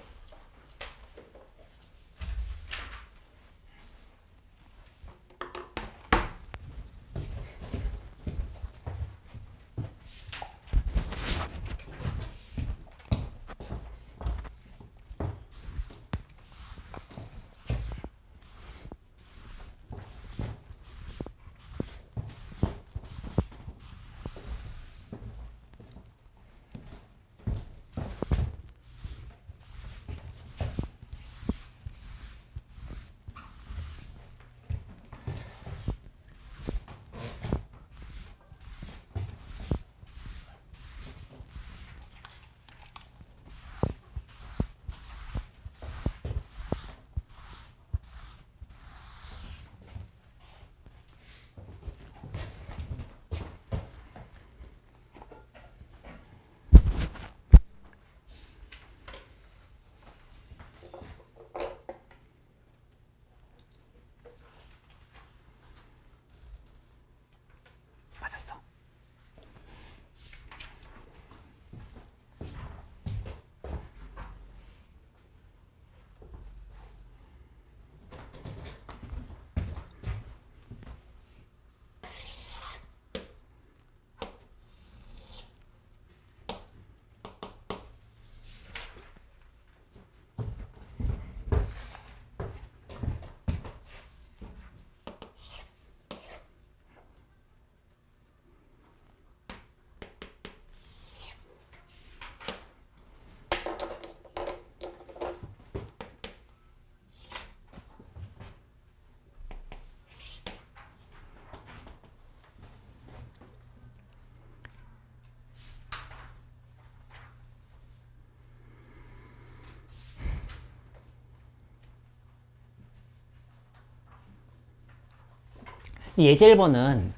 이 예제 1번은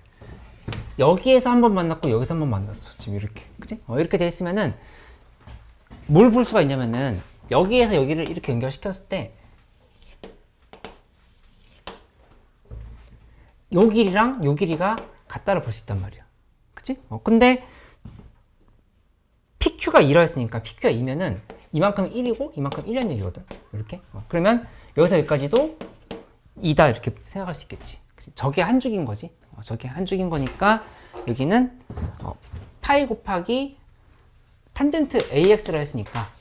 여기에서 한 번 만났고 여기서 한 번 만났어. 지금 이렇게. 그치? 이렇게 돼 있으면은 뭘 볼 수가 있냐면은 여기에서 여기를 이렇게 연결시켰을 때 요 길이랑 요 길이가 같다를 볼 수 있단 말이야. 그치? 근데 PQ가 2라 했으니까 PQ가 2면은 이만큼 1이고 이만큼 1이라는 얘기거든. 이렇게. 그러면 여기서 여기까지도 2다 이렇게 생각할 수 있겠지. 그치? 저게 한 줄인 거지. 저게 한 줄인 거니까 여기는 파이 곱하기 탄젠트 AX라 했으니까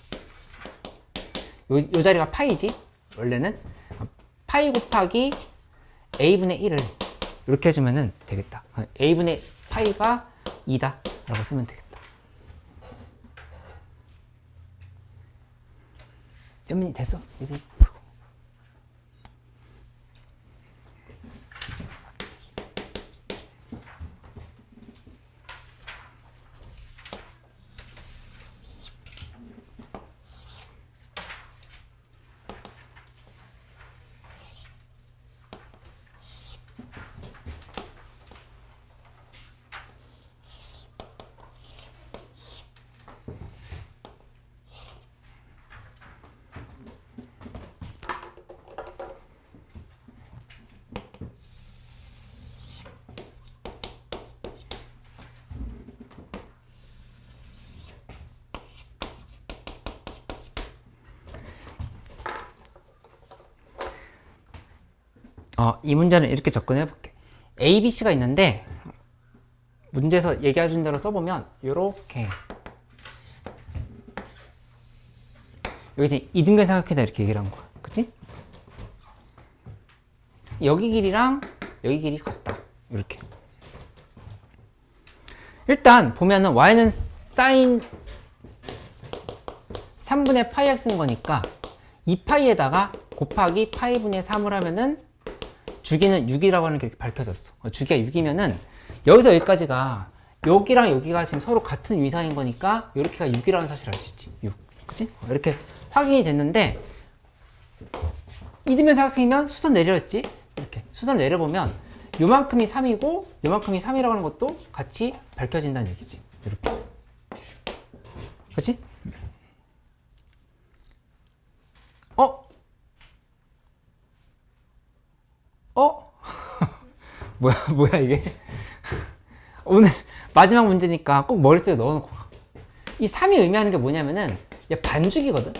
요 자리가 파이지. 원래는 파이 곱하기 A분의 1을 이렇게 해주면 되겠다. A분의 파이가 2다 라고 쓰면 되겠다. 연민이 됐어? 이제 이 문제는 이렇게 접근해 볼게. A, B, C가 있는데 문제에서 얘기해 준 대로 써보면 요렇게 여기서 이등변 삼각형이다 이렇게 얘기를 한 거야. 그치? 여기 길이랑 여기 길이 같다. 이렇게. 일단 보면은 y는 사인 3분의 파이 x인 거니까 2파이에다가 곱하기 파이분의 3을 하면은 주기는 6이라고 하는 게 이렇게 밝혀졌어. 주기가 6이면은 여기서 여기까지가 여기랑 여기가 지금 서로 같은 위상인 거니까 이렇게가 6이라는 사실을 알 수 있지. 6. 그치? 이렇게 확인이 됐는데 이등변 삼각형이면 수선 내렸지? 이렇게 수선을 내려보면 요만큼이 3이고 요만큼이 3이라고 하는 것도 같이 밝혀진다는 얘기지. 이렇게. 그치? 뭐야 이게? 오늘 마지막 문제니까 꼭 머릿속에 넣어놓고 가. 이 3이 의미하는 게 뭐냐면은 얘 반주기거든?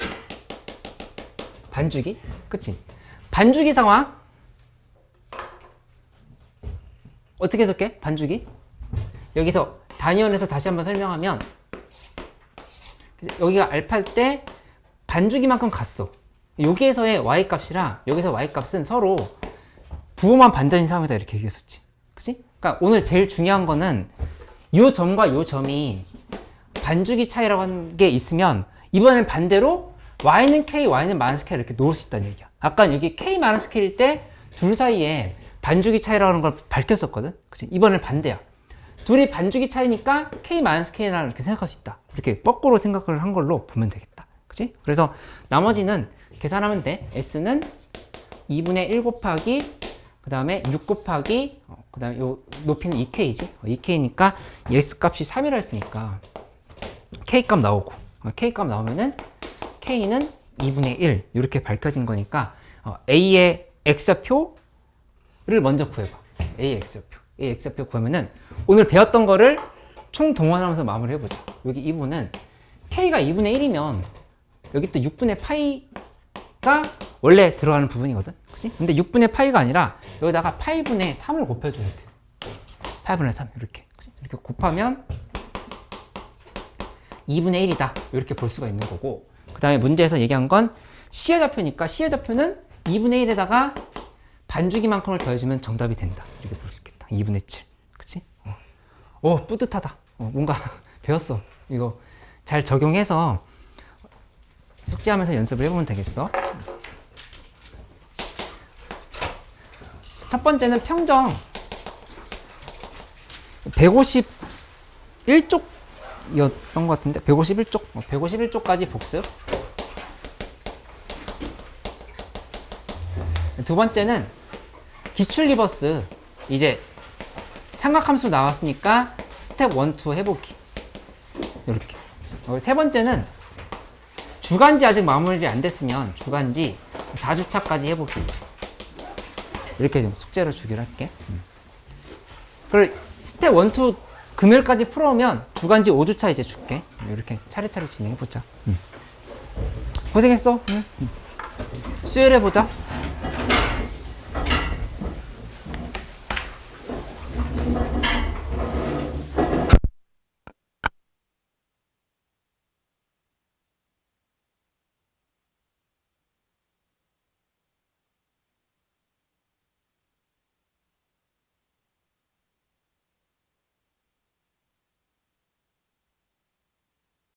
반주기? 그치? 반주기 상황 어떻게 해석해? 반주기? 여기서 단위원에서 다시 한번 설명하면 여기가 알파일 때 반주기만큼 갔어. 여기에서의 y값이랑 여기서 y값은 서로 부호만 반대인 상황에서 이렇게 얘기했었지. 그치? 그러니까 오늘 제일 중요한 거는 요 점과 요 점이 반주기 차이라고 하는 게 있으면 이번엔 반대로 y는 k, y는 마이너스 k 이렇게 놓을 수 있다는 얘기야. 아까 여기 k 마이너스 k일 때 둘 사이에 반주기 차이라고 하는 걸 밝혔었거든. 그치? 이번엔 반대야. 둘이 반주기 차이니까 k 마이너스 k나 이렇게 생각할 수 있다. 이렇게 거꾸로 생각을 한 걸로 보면 되겠다. 그치? 그래서 나머지는 계산하면 돼. s는 2분의 1 곱하기 그 다음에 6 곱하기 그 다음에 요 높이는 2k지 2k니까 x 값이 3이라 했으니까 k 값 나오고 k 값 나오면은 k는 2분의 1 이렇게 밝혀진 거니까 a의 x좌표를 먼저 구해봐. a의 x좌표 구하면은 오늘 배웠던 거를 총 동원하면서 마무리 해보자. 여기 이 부분은 k가 2분의 1이면 여기 또 6분의 파이가 원래 들어가는 부분이거든. 그치? 근데 6분의 파이가 아니라 여기다가 파이분의 3을 곱해줘야 돼. 파이분의 3 이렇게. 그치? 이렇게 곱하면 2분의 1이다. 이렇게 볼 수가 있는 거고 그 다음에 문제에서 얘기한 건 C의 좌표니까 C의 좌표는 2분의 1에다가 반주기만큼을 더해주면 정답이 된다. 이렇게 볼 수 있겠다. 2분의 7. 그치? 뿌듯하다. 뭔가 배웠어. 이거 잘 적용해서 숙제하면서 연습을 해보면 되겠어. 첫 번째는 평정 151쪽이었던 것 같은데 151쪽 151쪽까지 복습. 두 번째는 기출 리버스 이제 삼각함수 나왔으니까 스텝 1, 2 해보기. 이렇게. 세 번째는 주간지 아직 마무리 안 됐으면 주간지 4주차까지 해보기. 이렇게 좀 숙제로 주기로 할게. 그리고 스텝 1, 2 금요일까지 풀어오면 주간지 5주차 이제 줄게. 이렇게 차례차례 진행해보자. 고생했어. 수요일에 보자.